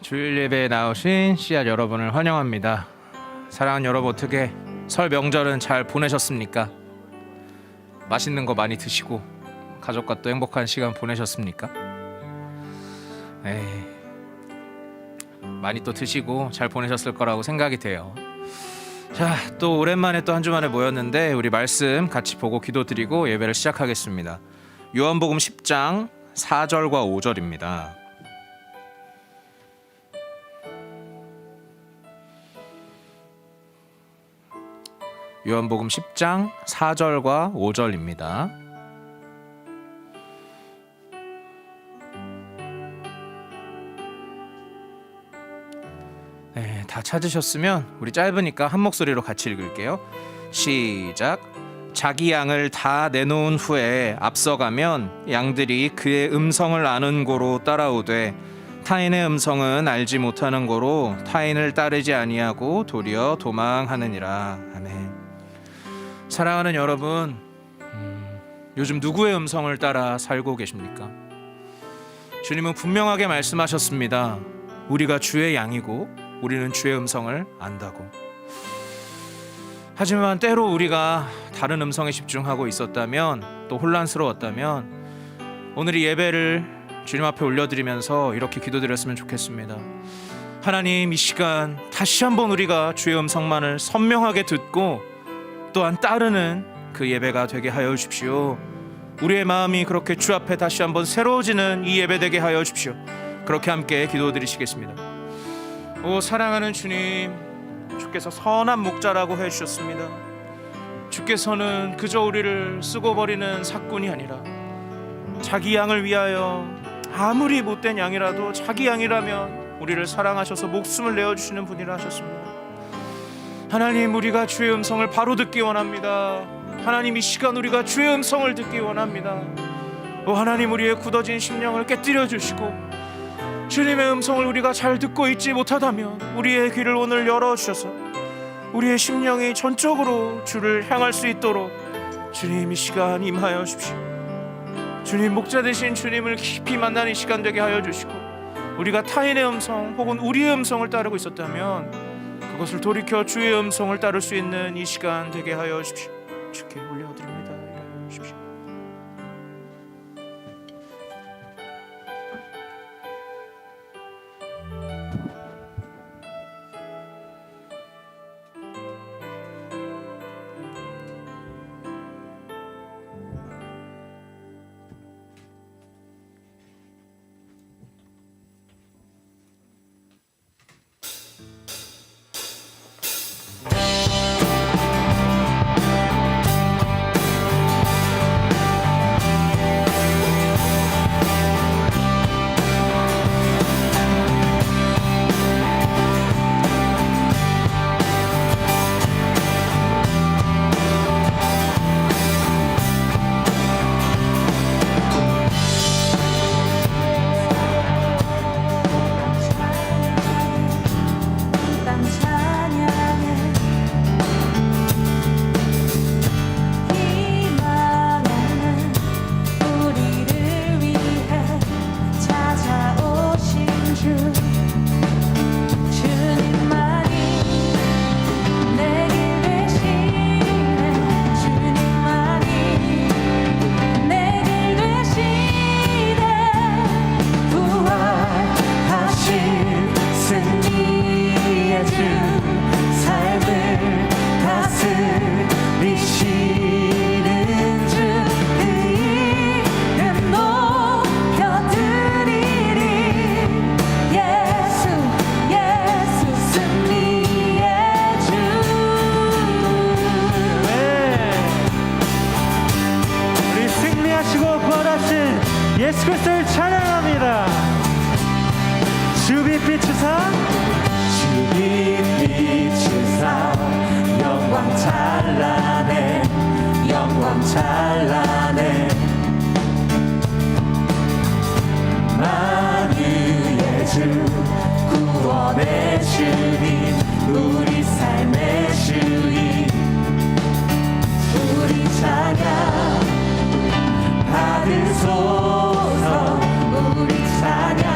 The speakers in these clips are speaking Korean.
주일 예배에 나오신 씨앗 여러분을 환영합니다. 사랑하는 여러분, 어떻게 설 명절은 잘 보내셨습니까? 맛있는 거 많이 드시고 가족과 또 행복한 시간 보내셨습니까? 많이 또 드시고 잘 보내셨을 거라고 생각이 돼요. 자, 또 오랜만에 또 한 주만에 모였는데 우리 말씀 같이 보고 기도드리고 예배를 시작하겠습니다. 요한복음 10장 4절과 5절입니다. 요한복음 10장 4절과 5절입니다. 네, 다 찾으셨으면 우리 짧으니까 한 목소리로 같이 읽을게요. 시작. 자기 양을 다 내놓은 후에 앞서가면 양들이 그의 음성을 아는 고로 따라오되 타인의 음성은 알지 못하는 고로 타인을 따르지 아니하고 도리어 도망하느니라. 아멘. 사랑하는 여러분, 요즘 누구의 음성을 따라 살고 계십니까? 주님은 분명하게 말씀하셨습니다. 우리가 주의 양이고 우리는 주의 음성을 안다고. 하지만 때로 우리가 다른 음성에 집중하고 있었다면, 또 혼란스러웠다면 오늘 이 예배를 주님 앞에 올려드리면서 이렇게 기도드렸으면 좋겠습니다. 하나님, 이 시간 다시 한번 우리가 주의 음성만을 선명하게 듣고 또한 따르는 그 예배가 되게 하여 주십시오. 우리의 마음이 그렇게 주 앞에 다시 한번 새로워지는 이 예배 되게 하여 주십시오. 그렇게 함께 기도드리시겠습니다. 오 사랑하는 주님, 주께서 선한 목자라고 해주셨습니다. 주께서는 그저 우리를 쓰고 버리는 삭군이 아니라 자기 양을 위하여 아무리 못된 양이라도 자기 양이라면 우리를 사랑하셔서 목숨을 내어주시는 분이라 하셨습니다. 하나님, 우리가 주의 음성을 바로 듣기 원합니다. 하나님, 이 시간 우리가 주의 음성을 듣기 원합니다. 오 하나님, 우리의 굳어진 심령을 깨뜨려 주시고 주님의 음성을 우리가 잘 듣고 있지 못하다면 우리의 귀를 오늘 열어주셔서 우리의 심령이 전적으로 주를 향할 수 있도록 주님 이 시간 임하여 주십시오. 주님, 목자 되신 주님을 깊이 만나는 시간 되게 하여 주시고 우리가 타인의 음성 혹은 우리의 음성을 따르고 있었다면 그것을 돌이켜 주의 음성을 따를 수 있는 이 시간 되게 하여 주십시오. 주께 올려드립니다. 일하여 주십시오. 예수 그리스도를 찬양합니다. 주빛 비추사 영광 찬란해, 영광 찬란해. 만유의 주 구원의 주님, 우리 삶의 주님, 우리 찬양 받으소서. 우리 찬양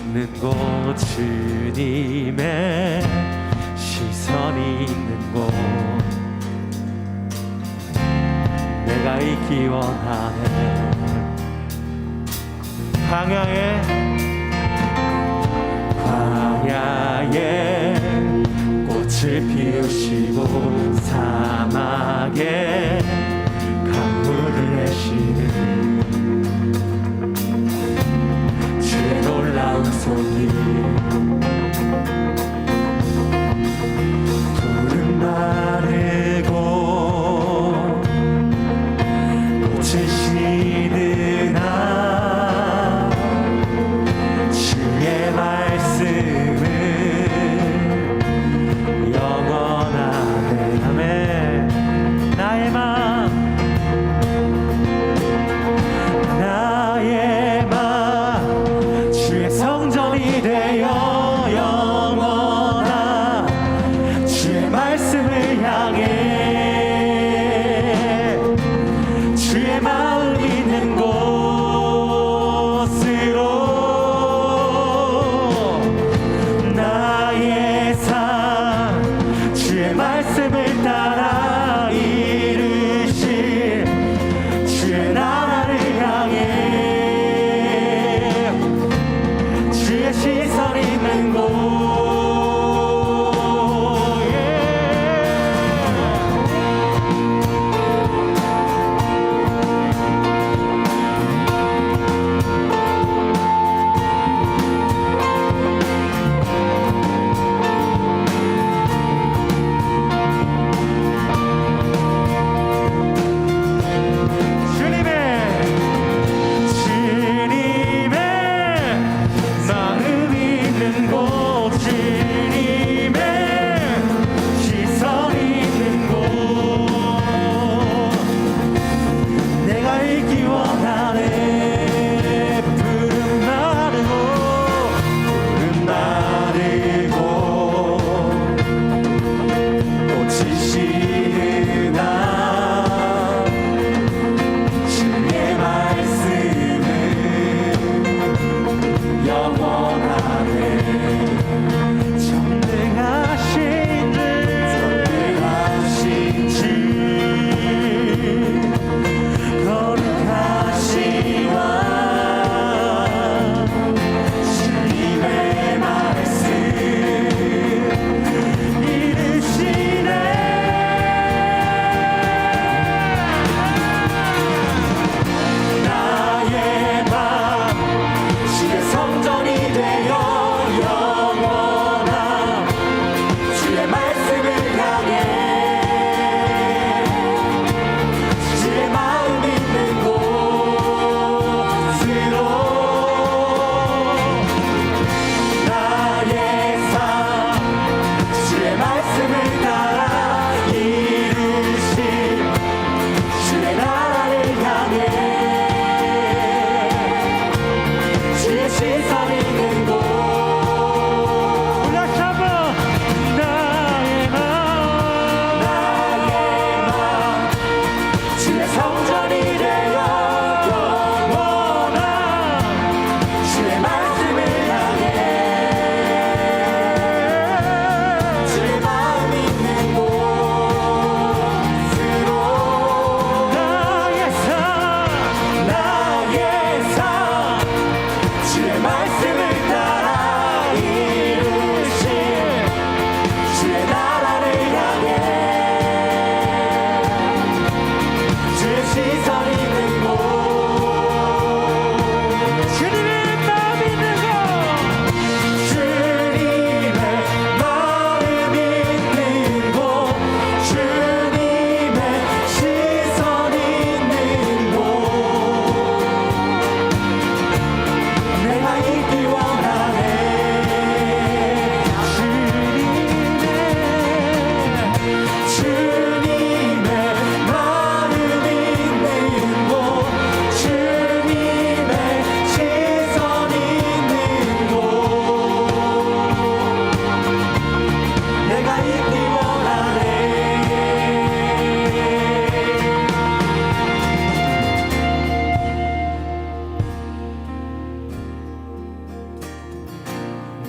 있는 곳 주님의 시선이 있는 곳 내가 있기 원하네 광야에 꽃을 피우시고 사막에 강물을 내시는 주의 놀라운 손이 푸른 마르고 꽃을 시드나 주의 말씀은 영원하네 아멘 나의 마음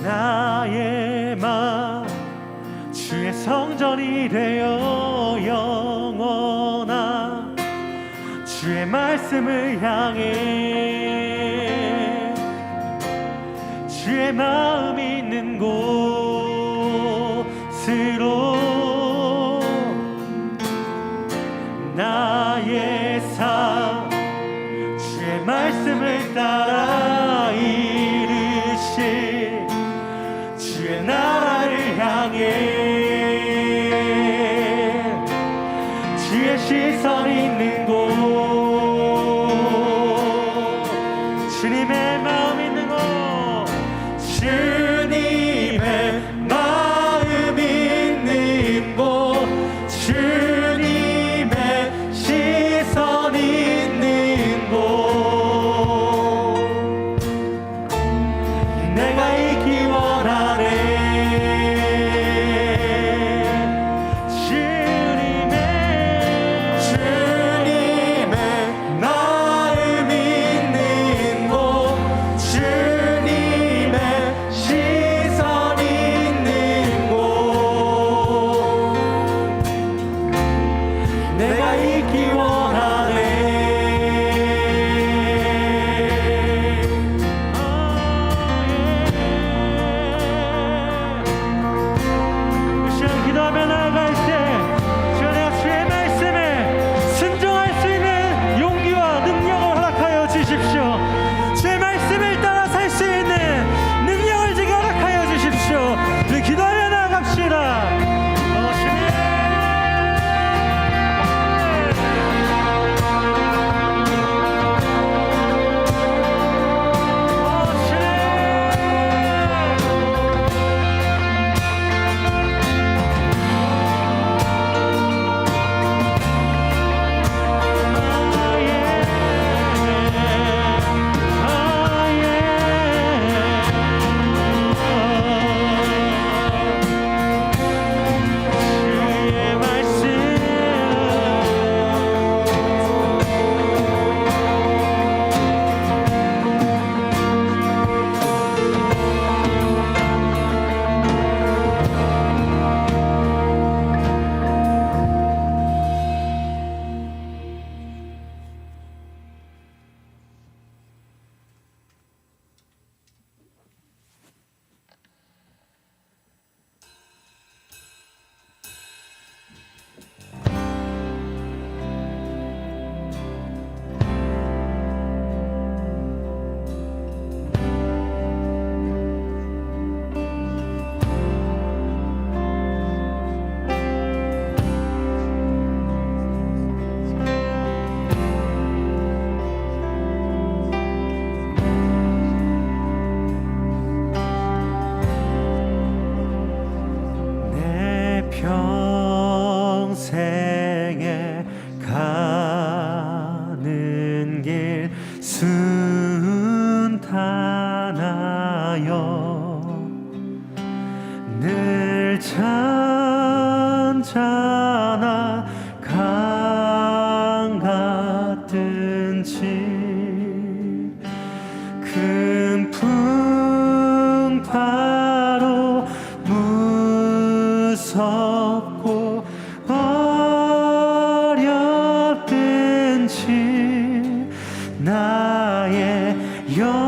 나의 마음 주의 성전이 되어 영원한 주의 말씀을 향해 주의 마음이 있는 곳으로 나의 삶 주의 말씀을 따라 이르시 주의 나라를 향해 주의 시선 있는 곳 주님의 마음 있는 곳 주님의 마음 있는 곳 주님의 시선 있는 곳 내가 있기 원하네 평생에 가는 길 순탄하여 늘 잔잔한 강 같은지 큰 풍파로 무섭고 어렵든지 나의 영혼은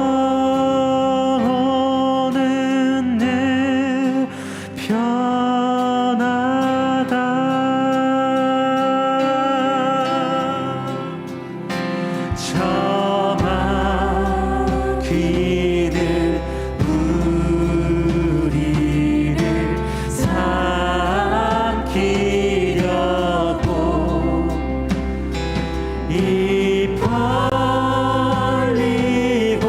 늘 편하다. 저만 귀는 우리를 삼키려고 입 벌리고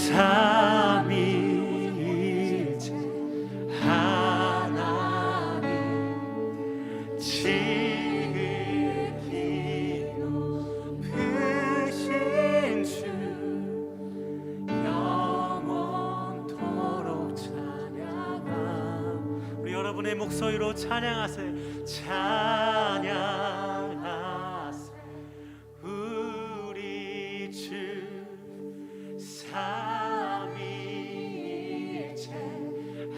삼위일체 하나님 지극히 높으신 주 영원토록 찬양함. 우리 여러분의 목소리로 찬양하세요. 찬양하세 우리 주 삼위일체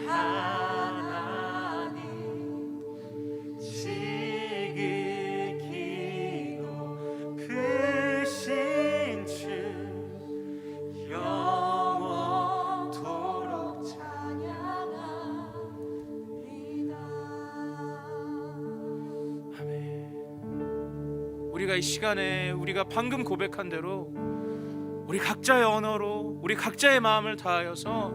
하나님 지극히 높으신 주 영원토록 찬양합니다. 우리가 이 시간에 우리가 방금 고백한 대로 우리 각자의 언어로 우리 각자의 마음을 다하여서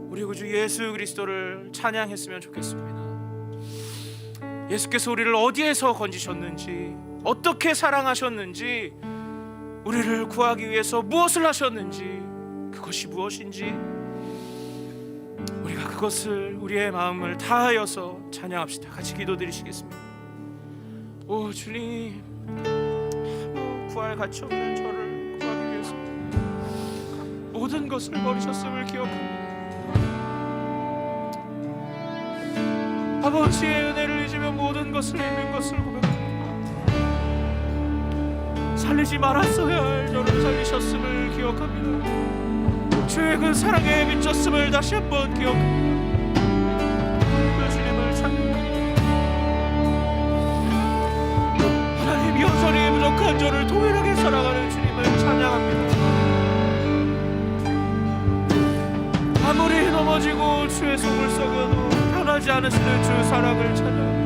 우리 구주 예수 그리스도를 찬양했으면 좋겠습니다. 예수께서 우리를 어디에서 건지셨는지, 어떻게 사랑하셨는지, 우리를 구하기 위해서 무엇을 하셨는지, 그것이 무엇인지 우리가 그것을 우리의 마음을 다하여서 찬양합시다. 같이 기도드리시겠습니다. 오 주님, 구할 가치 없는 저를 구하기 위해서 모든 것을 버리셨음을 기억합니다. 아버지의 은혜를 잊으며 모든 것을 잃는 것을 고백합니다. 살리지 말았어야 할 저를 살리셨음을 기억합니다. 주의 그 사랑에 미쳤음을 다시 한번 기억합니다. 그 주님을 찬양합니다. 하나님, 여전히 부족한 저를 동일하게 사랑하는 주님을 찬양합니다. 아무리 넘어지고 주의 속을 썩여도 변하지 않으시는 주 사랑을 찬양합니다.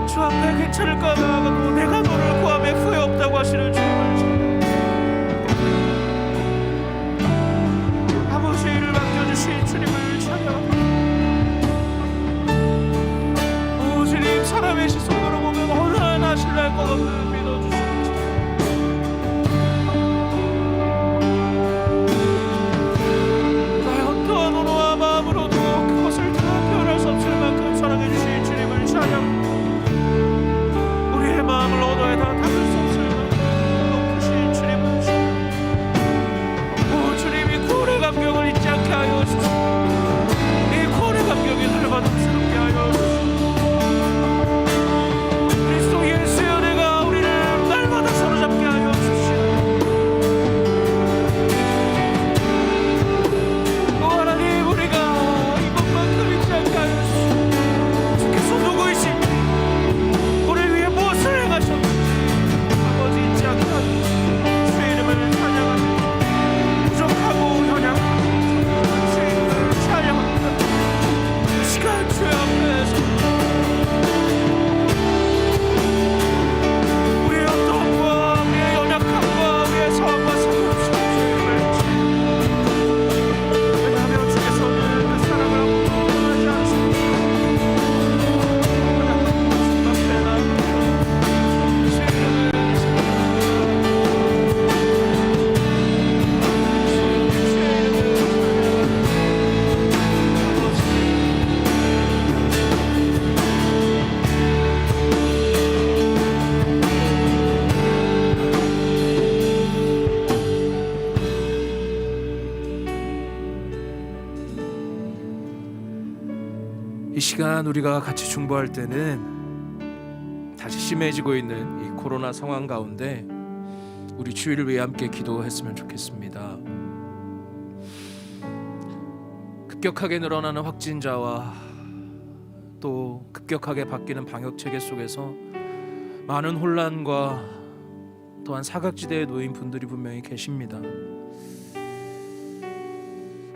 주 앞에 괜찮을까 하다가도 내가 너를 구함에 후회 없다고 하시는 주님을 찬양합니다. 아버지 일을 맡겨주신 주님을 찬양합니다. 오 주님, 사람의 시선으로 보면 얼마나 신뢰할 것 없는 믿어주시는 우리의 마음을 언어에 다 담을 수 없을 만큼 높으신 주님을 오 주님이 구원의 감격을 잊지 않게 하여 주시고 이 구원의 감격이 날마다 새롭게 하여 주시고 그리스도 예수의 은혜가 우리를 날마다 사로잡게 하여 주시고 또 하나님, 우리가 이것만큼 잊지 않게 하여 주시고 주께서 누구이신지 우리를 위해 무엇을 행하셨는지 아버지 잊지 않게 하여 주의 이름을 찬양합니다. 부족하고 연약하고 주의 이름을 찬양합니다. 이 시간 주의 앞에서 우리의 어떠함과 우리의 연약함과 우리의 사함과 상관없이 주의 이름을 찬양합니다. 왜냐하면 주께서는 그 사랑을 하고 떠나지 않으십니다. 이 시간 우리가 같이 중보할 때는 다시 심해지고 있는 이 코로나 상황 가운데 우리 주일을 위해 함께 기도했으면 좋겠습니다. 급격하게 늘어나는 확진자와 또 급격하게 바뀌는 방역 체계 속에서 많은 혼란과 또한 사각지대에 놓인 분들이 분명히 계십니다.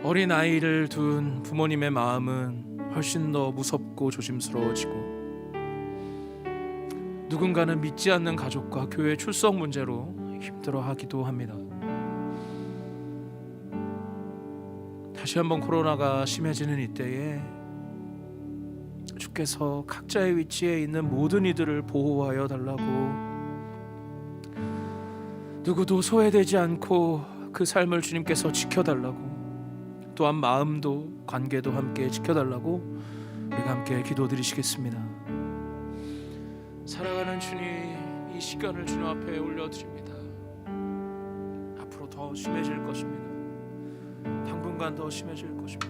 어린 아이를 둔 부모님의 마음은 훨씬 더 무섭고 조심스러워지고, 누군가는 믿지 않는 가족과 교회 출석 문제로 힘들어하기도 합니다. 다시 한번 코로나가 심해지는 이때에 주께서 각자의 위치에 있는 모든 이들을 보호하여 달라고, 누구도 소외되지 않고 그 삶을 주님께서 지켜달라고, 또한 마음도 관계도 함께 지켜달라고 우리가 함께 기도드리시겠습니다. 사랑하는 주님, 이 시간을 주님 앞에 올려드립니다. 앞으로 더 심해질 것입니다. 당분간 더 심해질 것입니다.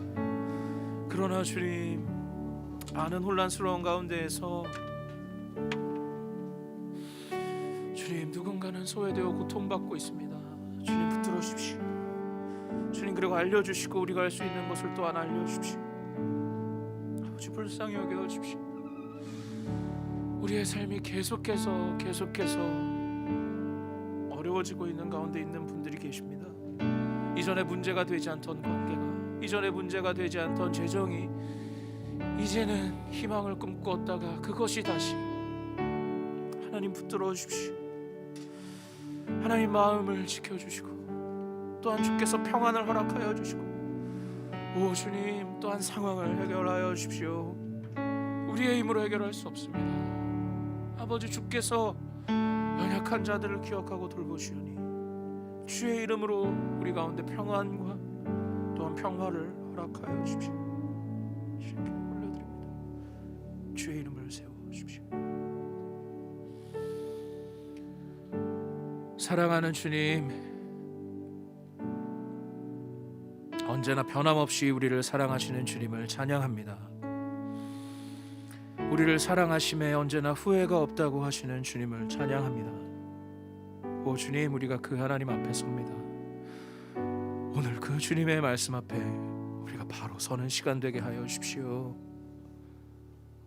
그러나 주님, 많은 혼란스러운 가운데에서 주님, 누군가는 소외되어 고통받고 있습니다. 주님, 붙들어 주십시오. 주님, 그리고 알려주시고 우리가 할 수 있는 것을 또한 알려주십시오. 아버지, 불쌍히 여겨주십시오. 우리의 삶이 계속해서 어려워지고 있는 가운데 있는 분들이 계십니다. 이전에 문제가 되지 않던 관계가, 이전에 문제가 되지 않던 재정이 이제는 희망을 꿈꾸었다가 그것이 다시, 하나님 붙들어 주십시오. 하나님 마음을 지켜주시고 또한 주께서 평안을 허락하여 주시고, 오 주님, 또한 상황을 해결하여 주십시오. 우리의 힘으로 해결할 수 없습니다. 아버지, 주께서 연약한 자들을 기억하고 돌보시오니 주의 이름으로 우리 가운데 평안과 또한 평화를 허락하여 주십시오. 주님께 올려드립니다. 주의 이름을 세워 주십시오. 사랑하는 주님, 언제나 변함없이 우리를 사랑하시는 주님을 찬양합니다. 우리를 사랑하심에 언제나 후회가 없다고 하시는 주님을 찬양합니다. 오 주님, 우리가 그 하나님 앞에 섭니다. 오늘 그 주님의 말씀 앞에 우리가 바로 서는 시간 되게 하여 주십시오.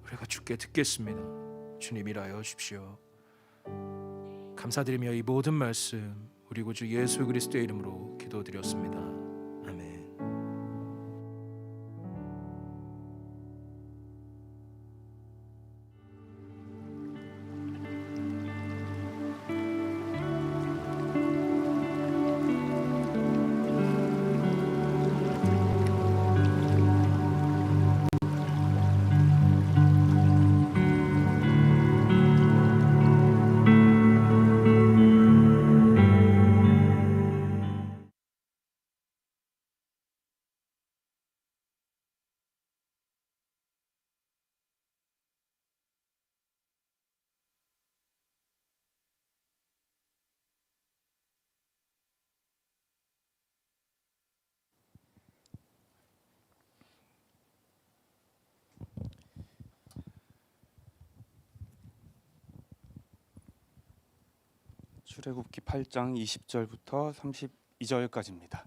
우리가 주께 듣겠습니다. 주님, 일하여 주십시오. 감사드리며 이 모든 말씀 우리 구주 예수 그리스도의 이름으로 기도드렸습니다. 아멘. 출애굽기 8장 20절부터 32절까지입니다.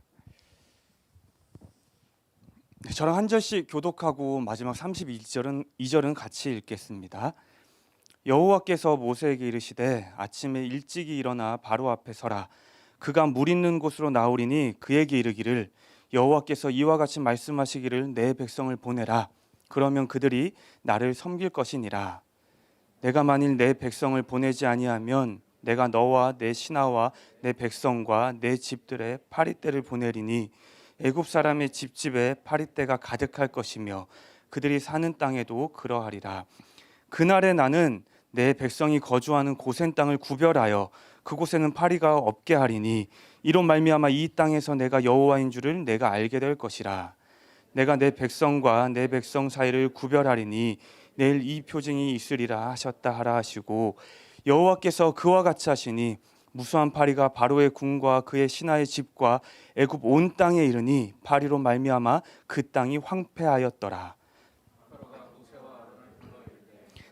저랑 한 절씩 교독하고 마지막 32절은 같이 읽겠습니다. 여호와께서 모세에게 이르시되 아침에 일찍이 일어나 바로 앞에 서라. 그가 물 있는 곳으로 나오리니 그에게 이르기를 여호와께서 이와 같이 말씀하시기를 내 백성을 보내라. 그러면 그들이 나를 섬길 것이니라. 내가 만일 내 백성을 보내지 아니하면 내가 너와 내 신하와 내 백성과 내 집들에 파리떼를 보내리니 애굽 사람의 집집에 파리떼가 가득할 것이며 그들이 사는 땅에도 그러하리라. 그날에 나는 내 백성이 거주하는 고센 땅을 구별하여 그곳에는 파리가 없게 하리니 이로 말미암아 이 땅에서 내가 여호와인 줄을 내가 알게 될 것이라. 내가 내 백성과 내 백성 사이를 구별하리니 내일 이 표징이 있으리라 하셨다 하라 하시고, 여호와께서 그와 같이 하시니 무수한 파리가 바로의 궁과 그의 신하의 집과 애굽 온 땅에 이르니 파리로 말미암아 그 땅이 황폐하였더라.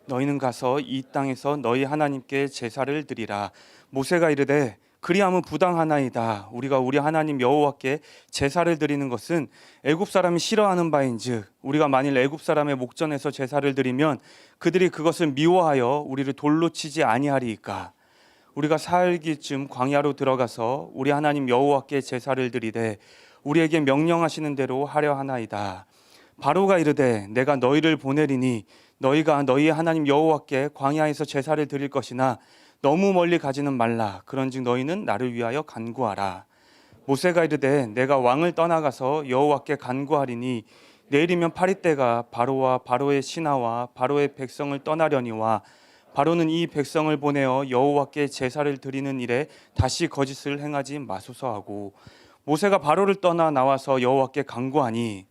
너희는 가서 이 땅에서 너희 하나님께 제사를 드리라. 모세가 이르되 그리하면 부당하나이다. 우리가 우리 하나님 여호와께 제사를 드리는 것은 애굽 사람이 싫어하는 바인즉 우리가 만일 애굽 사람의 목전에서 제사를 드리면 그들이 그것을 미워하여 우리를 돌로 치지 아니하리이까. 우리가 사흘기쯤 광야로 들어가서 우리 하나님 여호와께 제사를 드리되 우리에게 명령하시는 대로 하려 하나이다. 바로가 이르되 내가 너희를 보내리니 너희가 너희 하나님 여호와께 광야에서 제사를 드릴 것이나 너무 멀리 가지는 말라. 그런즉 너희는 나를 위하여 간구하라. 모세가 이르되 내가 왕을 떠나가서 여호와께 간구하리니 내일이면 파리떼가 바로와 바로의 신하와 바로의 백성을 떠나려니와 바로는 이 백성을 보내어 여호와께 제사를 드리는 일에 다시 거짓을 행하지 마소서 하고 모세가 바로를 떠나 나와서 여호와께 간구하니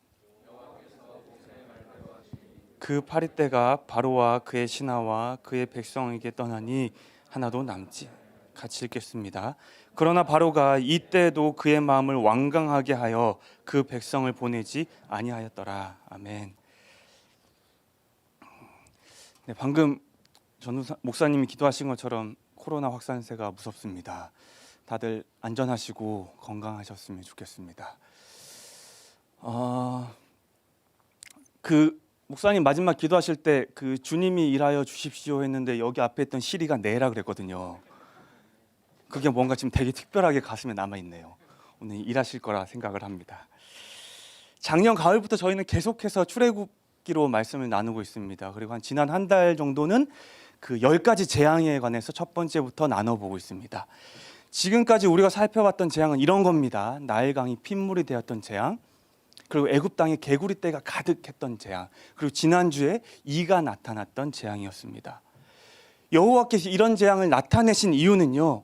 그 파리떼가 바로와 그의 신하와 그의 백성에게 떠나니 하나도 남지. 같이 읽겠습니다. 그러나 바로가 이때도 그의 마음을 완강하게 하여 그 백성을 보내지 아니하였더라. 아멘. 네, 방금 목사님이 기도하신 것처럼 코로나 확산세가 무섭습니다. 다들 안전하시고 건강하셨으면 좋겠습니다. 목사님 마지막 기도하실 때 그 주님이 일하여 주십시오 했는데 여기 앞에 있던 시리가 내라 그랬거든요. 그게 뭔가 지금 되게 특별하게 가슴에 남아있네요. 오늘 일하실 거라 생각을 합니다. 작년 가을부터 저희는 계속해서 출애굽기로 말씀을 나누고 있습니다. 그리고 지난 한 달 정도는 그 10가지 재앙에 관해서 첫 번째부터 나눠보고 있습니다. 지금까지 우리가 살펴봤던 재앙은 이런 겁니다. 나일강이 핏물이 되었던 재앙, 그리고 애굽 땅에 개구리 떼가 가득했던 재앙, 그리고 지난주에 이가 나타났던 재앙이었습니다. 여호와께서 이런 재앙을 나타내신 이유는요,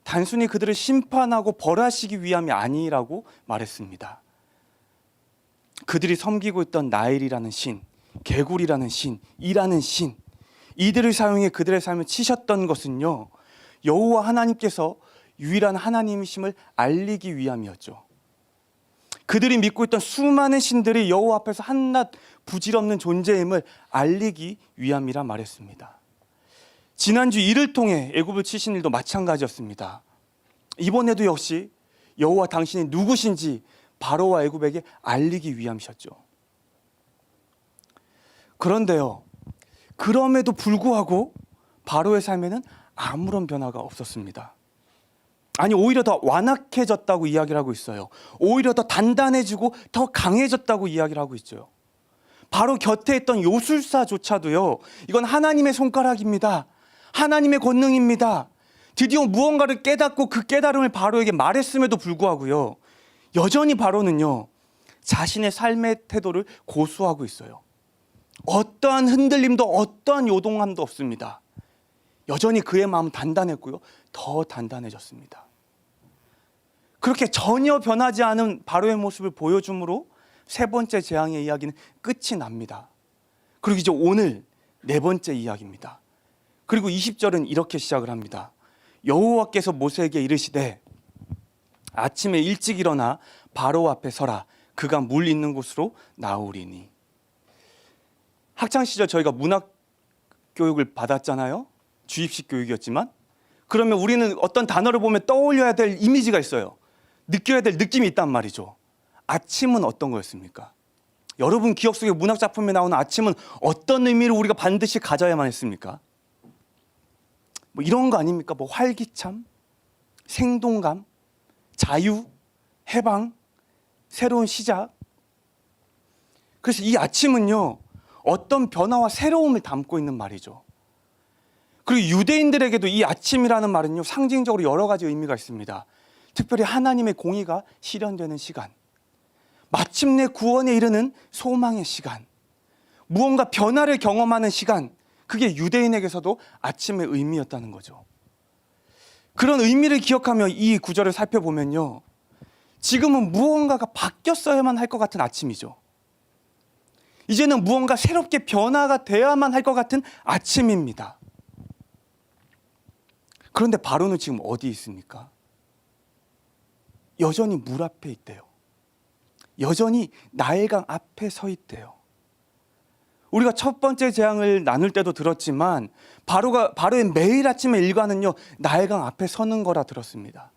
단순히 그들을 심판하고 벌하시기 위함이 아니라고 말했습니다. 그들이 섬기고 있던 나일이라는 신, 개구리라는 신, 이라는 신, 이들을 사용해 그들의 삶을 치셨던 것은요, 여호와 하나님께서 유일한 하나님이심을 알리기 위함이었죠. 그들이 믿고 있던 수많은 신들이 여호와 앞에서 한낱 부질없는 존재임을 알리기 위함이라 말했습니다. 지난주 이를 통해 애굽을 치신 일도 마찬가지였습니다. 이번에도 역시 여호와 당신이 누구신지 바로와 애굽에게 알리기 위함이셨죠. 그런데요, 그럼에도 불구하고 바로의 삶에는 아무런 변화가 없었습니다. 아니, 오히려 더 완악해졌다고 이야기를 하고 있어요. 오히려 더 단단해지고 더 강해졌다고 이야기를 하고 있죠. 바로 곁에 있던 요술사조차도요, 이건 하나님의 손가락입니다. 하나님의 권능입니다. 드디어 무언가를 깨닫고 그 깨달음을 바로에게 말했음에도 불구하고요, 여전히 바로는요, 자신의 삶의 태도를 고수하고 있어요. 어떠한 흔들림도 어떠한 요동함도 없습니다. 여전히 그의 마음은 단단했고요, 더 단단해졌습니다. 그렇게 전혀 변하지 않은 바로의 모습을 보여줌으로 세 번째 재앙의 이야기는 끝이 납니다. 그리고 이제 오늘 네 번째 이야기입니다. 그리고 20절은 이렇게 시작을 합니다. 여호와께서 모세에게 이르시되 아침에 일찍 일어나 바로 앞에 서라. 그가 물 있는 곳으로 나오리니. 학창 시절 저희가 문학 교육을 받았잖아요. 주입식 교육이었지만, 그러면 우리는 어떤 단어를 보면 떠올려야 될 이미지가 있어요. 느껴야 될 느낌이 있단 말이죠. 아침은 어떤 거였습니까? 여러분 기억 속에 문학 작품에 나오는 아침은 어떤 의미를 우리가 반드시 가져야만 했습니까? 뭐 이런 거 아닙니까? 뭐 활기참, 생동감, 자유, 해방, 새로운 시작. 그래서 이 아침은요, 어떤 변화와 새로움을 담고 있는 말이죠. 그리고 유대인들에게도 이 아침이라는 말은요, 상징적으로 여러 가지 의미가 있습니다. 특별히 하나님의 공의가 실현되는 시간, 마침내 구원에 이르는 소망의 시간, 무언가 변화를 경험하는 시간, 그게 유대인에게서도 아침의 의미였다는 거죠. 그런 의미를 기억하며 이 구절을 살펴보면요, 지금은 무언가가 바뀌었어야만 할 것 같은 아침이죠. 이제는 무언가 새롭게 변화가 돼야만 할 것 같은 아침입니다. 그런데 바로는 지금 어디 있습니까? 여전히 물 앞에 있대요. 여전히 나일강 앞에 서 있대요. 우리가 첫 번째 재앙을 나눌 때도 들었지만 바로의 매일 아침의 일과는요, 나일강 앞에 서는 거라 들었습니다.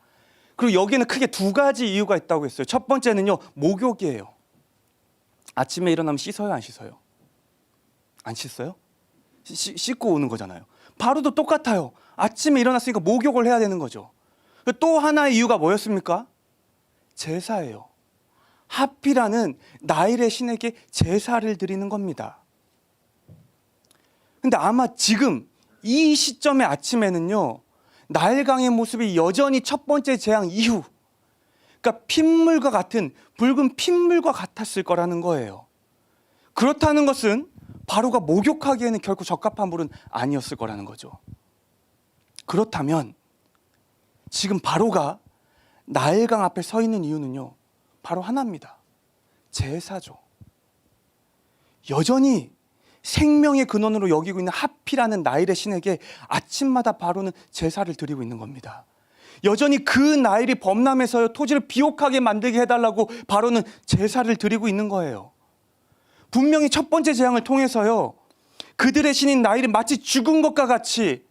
그리고 여기는 크게 두 가지 이유가 있다고 했어요. 첫 번째는요, 목욕이에요. 아침에 일어나면 씻어요, 안 씻어요? 안 씻어요? 씻고 오는 거잖아요. 바로도 똑같아요. 아침에 일어났으니까 목욕을 해야 되는 거죠. 또 하나의 이유가 뭐였습니까? 제사예요. 하피라는 나일의 신에게 제사를 드리는 겁니다. 근데 아마 지금 이 시점의 아침에는요, 나일강의 모습이 여전히 첫 번째 재앙 이후, 그러니까 핏물과 같은, 붉은 핏물과 같았을 거라는 거예요. 그렇다는 것은 바로가 목욕하기에는 결코 적합한 물은 아니었을 거라는 거죠. 그렇다면 지금 바로가 나일강 앞에 서 있는 이유는요, 바로 하나입니다. 제사죠. 여전히 생명의 근원으로 여기고 있는 하피라는 나일의 신에게 아침마다 바로는 제사를 드리고 있는 겁니다. 여전히 그 나일이 범람해서요 토지를 비옥하게 만들게 해달라고 바로는 제사를 드리고 있는 거예요. 분명히 첫 번째 재앙을 통해서요 그들의 신인 나일이 마치 죽은 것과 같이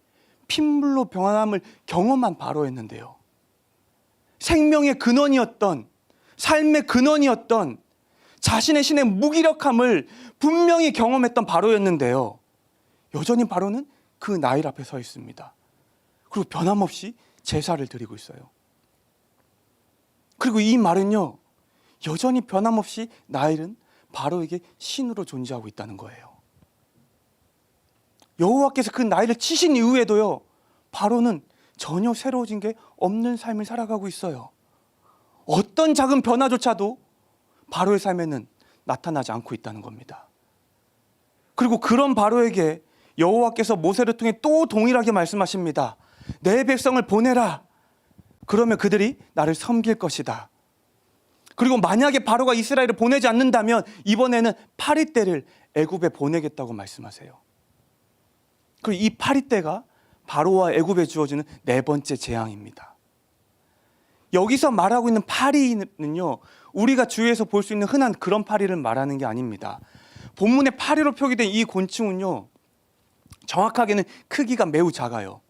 핏물로 병함을 경험한 바로였는데요, 생명의 근원이었던, 삶의 근원이었던 자신의 신의 무기력함을 분명히 경험했던 바로였는데요, 여전히 바로는 그 나일 앞에 서 있습니다. 그리고 변함없이 제사를 드리고 있어요. 그리고 이 말은요, 여전히 변함없이 나일은 바로에게 신으로 존재하고 있다는 거예요. 여호와께서 그 나일을 치신 이후에도요 바로는 전혀 새로워진 게 없는 삶을 살아가고 있어요. 어떤 작은 변화조차도 바로의 삶에는 나타나지 않고 있다는 겁니다. 그리고 그런 바로에게 여호와께서 모세를 통해 또 동일하게 말씀하십니다. 내 백성을 보내라. 그러면 그들이 나를 섬길 것이다. 그리고 만약에 바로가 이스라엘을 보내지 않는다면 이번에는 파리떼를 애굽에 보내겠다고 말씀하세요. 그리고 이 파리떼가 바로와 애굽에 주어지는 네 번째 재앙입니다. 여기서 말하고 있는 파리는요 우리가 주위에서 볼 수 있는 흔한 그런 파리를 말하는 게 아닙니다. 본문에 파리로 표기된 이 곤충은요 정확하게는 크기가 매우 작아요.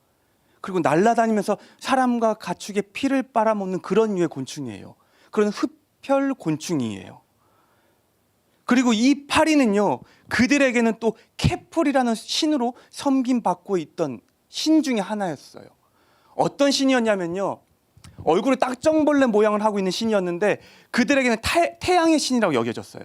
그리고 날아다니면서 사람과 가축의 피를 빨아먹는 그런 류의 곤충이에요. 그런 흡혈 곤충이에요. 그리고 이 파리는요 그들에게는 또 케풀이라는 신으로 섬김받고 있던 신 중에 하나였어요. 어떤 신이었냐면요, 얼굴에 딱정벌레 모양을 하고 있는 신이었는데 그들에게는 태양의 신이라고 여겨졌어요.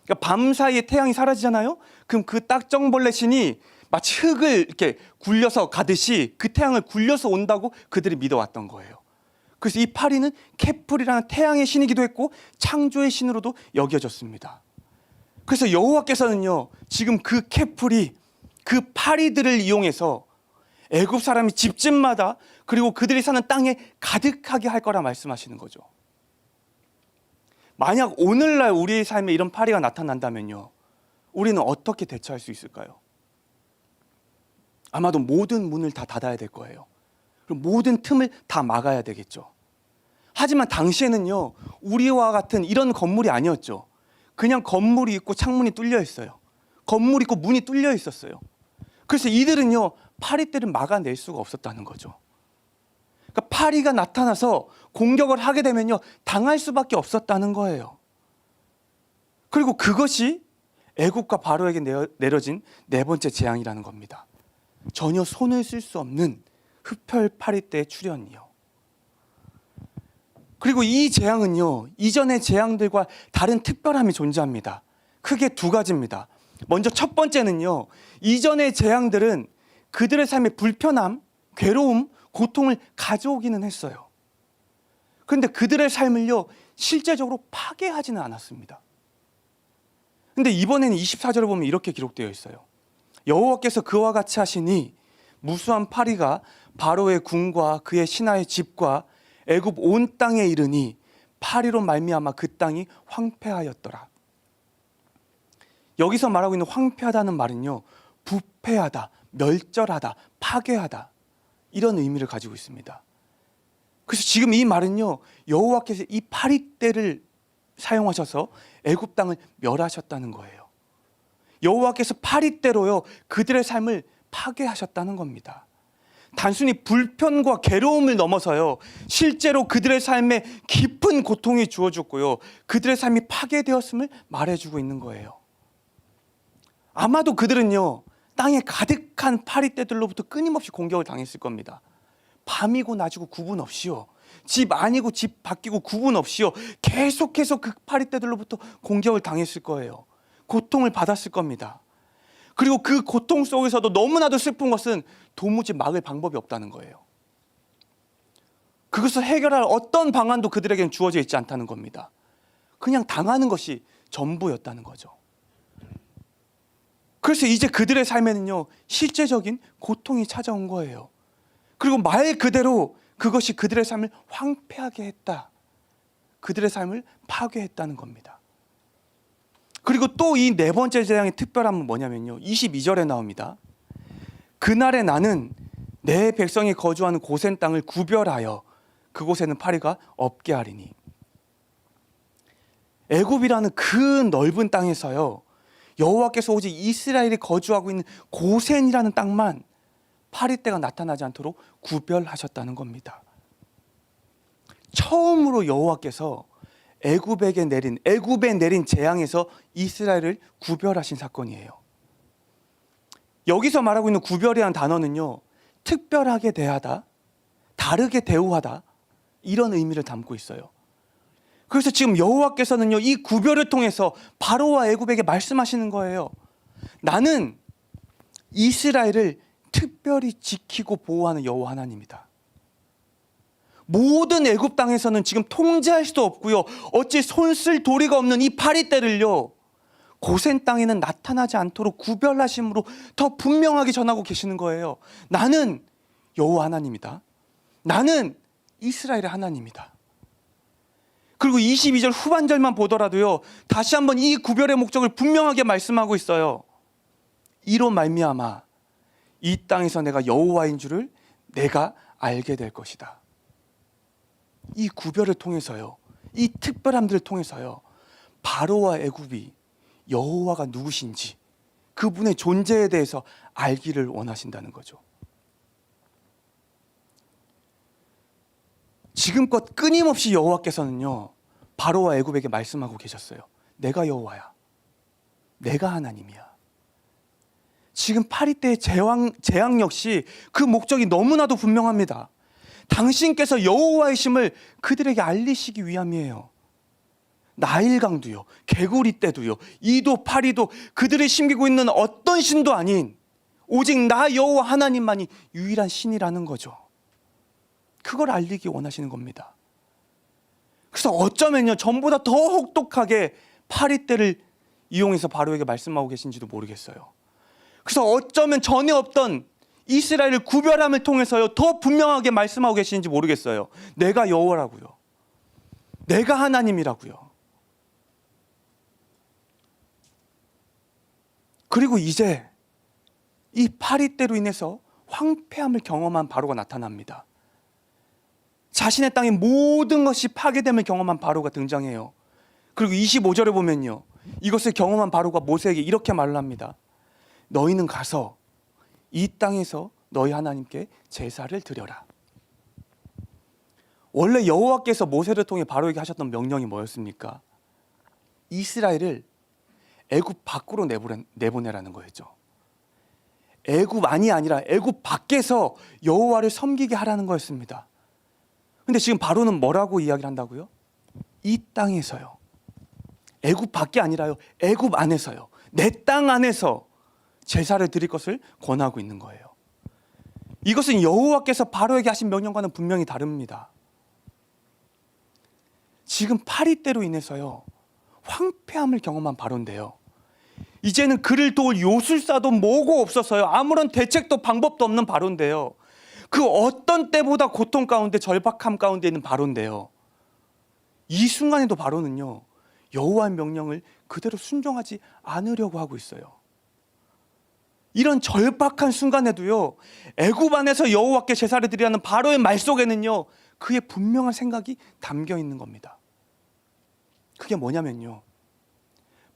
그러니까 밤 사이에 태양이 사라지잖아요. 그럼 그 딱정벌레 신이 마치 흙을 이렇게 굴려서 가듯이 그 태양을 굴려서 온다고 그들이 믿어왔던 거예요. 그래서 이 파리는 케풀이라는 태양의 신이기도 했고 창조의 신으로도 여겨졌습니다. 그래서 여호와께서는요 지금 그 케풀이 그 파리들을 이용해서 애굽 사람이 집집마다 그리고 그들이 사는 땅에 가득하게 할 거라 말씀하시는 거죠. 만약 오늘날 우리의 삶에 이런 파리가 나타난다면요 우리는 어떻게 대처할 수 있을까요? 아마도 모든 문을 다 닫아야 될 거예요. 그리고 모든 틈을 다 막아야 되겠죠. 하지만 당시에는요 우리와 같은 이런 건물이 아니었죠. 그냥 건물이 있고 창문이 뚫려 있어요. 건물이 있고 문이 뚫려 있었어요. 그래서 이들은요 파리떼를 막아낼 수가 없었다는 거죠. 그러니까 파리가 나타나서 공격을 하게 되면요 당할 수밖에 없었다는 거예요. 그리고 그것이 애굽과 바로에게 내려진 네 번째 재앙이라는 겁니다. 전혀 손을 쓸 수 없는 흡혈 파리떼의 출현이요. 그리고 이 재앙은요 이전의 재앙들과 다른 특별함이 존재합니다. 크게 두 가지입니다. 먼저 첫 번째는요 이전의 재앙들은 그들의 삶에 불편함, 괴로움, 고통을 가져오기는 했어요. 그런데 그들의 삶을요 실제적으로 파괴하지는 않았습니다. 그런데 이번에는 24절을 보면 이렇게 기록되어 있어요. 여호와께서 그와 같이 하시니 무수한 파리가 바로의 궁과 그의 신하의 집과 애굽 온 땅에 이르니 파리로 말미암아 그 땅이 황폐하였더라. 여기서 말하고 있는 황폐하다는 말은요 부패하다, 멸절하다, 파괴하다 이런 의미를 가지고 있습니다. 그래서 지금 이 말은요 여호와께서 이 파리떼를 사용하셔서 애굽 땅을 멸하셨다는 거예요. 여호와께서 파리떼로요 그들의 삶을 파괴하셨다는 겁니다. 단순히 불편과 괴로움을 넘어서요 실제로 그들의 삶에 깊은 고통이 주어졌고요 그들의 삶이 파괴되었음을 말해주고 있는 거예요. 아마도 그들은요 땅에 가득한 파리떼들로부터 끊임없이 공격을 당했을 겁니다. 밤이고 낮이고 구분 없이요, 집 아니고 집 밖이고 구분 없이요 계속해서 그 파리떼들로부터 공격을 당했을 거예요. 고통을 받았을 겁니다. 그리고 그 고통 속에서도 너무나도 슬픈 것은 도무지 막을 방법이 없다는 거예요. 그것을 해결할 어떤 방안도 그들에게는 주어져 있지 않다는 겁니다. 그냥 당하는 것이 전부였다는 거죠. 그래서 이제 그들의 삶에는요, 실제적인 고통이 찾아온 거예요. 그리고 말 그대로 그것이 그들의 삶을 황폐하게 했다. 그들의 삶을 파괴했다는 겁니다. 그리고 또 이 네 번째 재앙의 특별함은 뭐냐면요, 22절에 나옵니다. 그날에 나는 내 백성이 거주하는 고센 땅을 구별하여 그곳에는 파리가 없게 하리니. 애굽이라는 그 넓은 땅에서요, 여호와께서 오직 이스라엘이 거주하고 있는 고센이라는 땅만 파리떼가 나타나지 않도록 구별하셨다는 겁니다. 처음으로 여호와께서 애굽에 내린 재앙에서 이스라엘을 구별하신 사건이에요. 여기서 말하고 있는 구별이라는 단어는요, 특별하게 대하다, 다르게 대우하다, 이런 의미를 담고 있어요. 그래서 지금 여호와께서는요, 이 구별을 통해서 바로와 애굽에게 말씀하시는 거예요. 나는 이스라엘을 특별히 지키고 보호하는 여호와 하나님이다. 모든 애굽 땅에서는 지금 통제할 수도 없고요, 어찌 손쓸 도리가 없는 이 파리떼를요, 고센 땅에는 나타나지 않도록 구별하심으로 더 분명하게 전하고 계시는 거예요. 나는 여호와 하나님이다. 나는 이스라엘의 하나님이다. 그리고 22절 후반절만 보더라도요, 다시 한번 이 구별의 목적을 분명하게 말씀하고 있어요. 이로 말미암아 이 땅에서 내가 여호와인 줄을 내가 알게 될 것이다. 이 구별을 통해서요, 이 특별함들을 통해서요, 바로와 애굽이 여호와가 누구신지, 그분의 존재에 대해서 알기를 원하신다는 거죠. 지금껏 끊임없이 여호와께서는요, 바로와 애굽에게 말씀하고 계셨어요. 내가 여호와야. 내가 하나님이야. 지금 파리떼의 재앙 역시 그 목적이 너무나도 분명합니다. 당신께서 여호와이심을 그들에게 알리시기 위함이에요. 나일강도요, 개구리떼도요, 이도 파리도 그들이 심기고 있는 어떤 신도 아닌 오직 나 여호와 하나님만이 유일한 신이라는 거죠. 그걸 알리기 원하시는 겁니다. 그래서 어쩌면요, 전보다 더 혹독하게 파리떼를 이용해서 바로에게 말씀하고 계신지도 모르겠어요. 그래서 어쩌면 전에 없던 이스라엘을 구별함을 통해서요, 더 분명하게 말씀하고 계시는지 모르겠어요. 내가 여호와라고요. 내가 하나님이라고요. 그리고 이제 이 파리떼로 인해서 황폐함을 경험한 바로가 나타납니다. 자신의 땅의 모든 것이 파괴됨을 경험한 바로가 등장해요. 그리고 25절에 보면요, 이것을 경험한 바로가 모세에게 이렇게 말을 합니다. 너희는 가서 이 땅에서 너희 하나님께 제사를 드려라. 원래 여호와께서 모세를 통해 바로에게 하셨던 명령이 뭐였습니까? 이스라엘을 애굽 밖으로 내보내라는 거였죠. 애굽안이 아니라 애굽 밖에서 여호와를 섬기게 하라는 거였습니다. 근데 지금 바로는 뭐라고 이야기를 한다고요? 이 땅에서요. 애굽 밖이 아니라요, 애굽 안에서요. 내 땅 안에서 제사를 드릴 것을 권하고 있는 거예요. 이것은 여호와께서 바로에게 하신 명령과는 분명히 다릅니다. 지금 파리떼로 인해서요, 황폐함을 경험한 바로인데요, 이제는 그를 도울 요술사도 뭐고 없어서요, 아무런 대책도 방법도 없는 바로인데요, 그 어떤 때보다 고통 가운데 절박함 가운데 있는 바로인데요, 이 순간에도 바로는요, 여호와의 명령을 그대로 순종하지 않으려고 하고 있어요. 이런 절박한 순간에도요, 애굽 안에서 여호와께 제사를 드리라는 바로의 말 속에는요, 그의 분명한 생각이 담겨 있는 겁니다. 그게 뭐냐면요,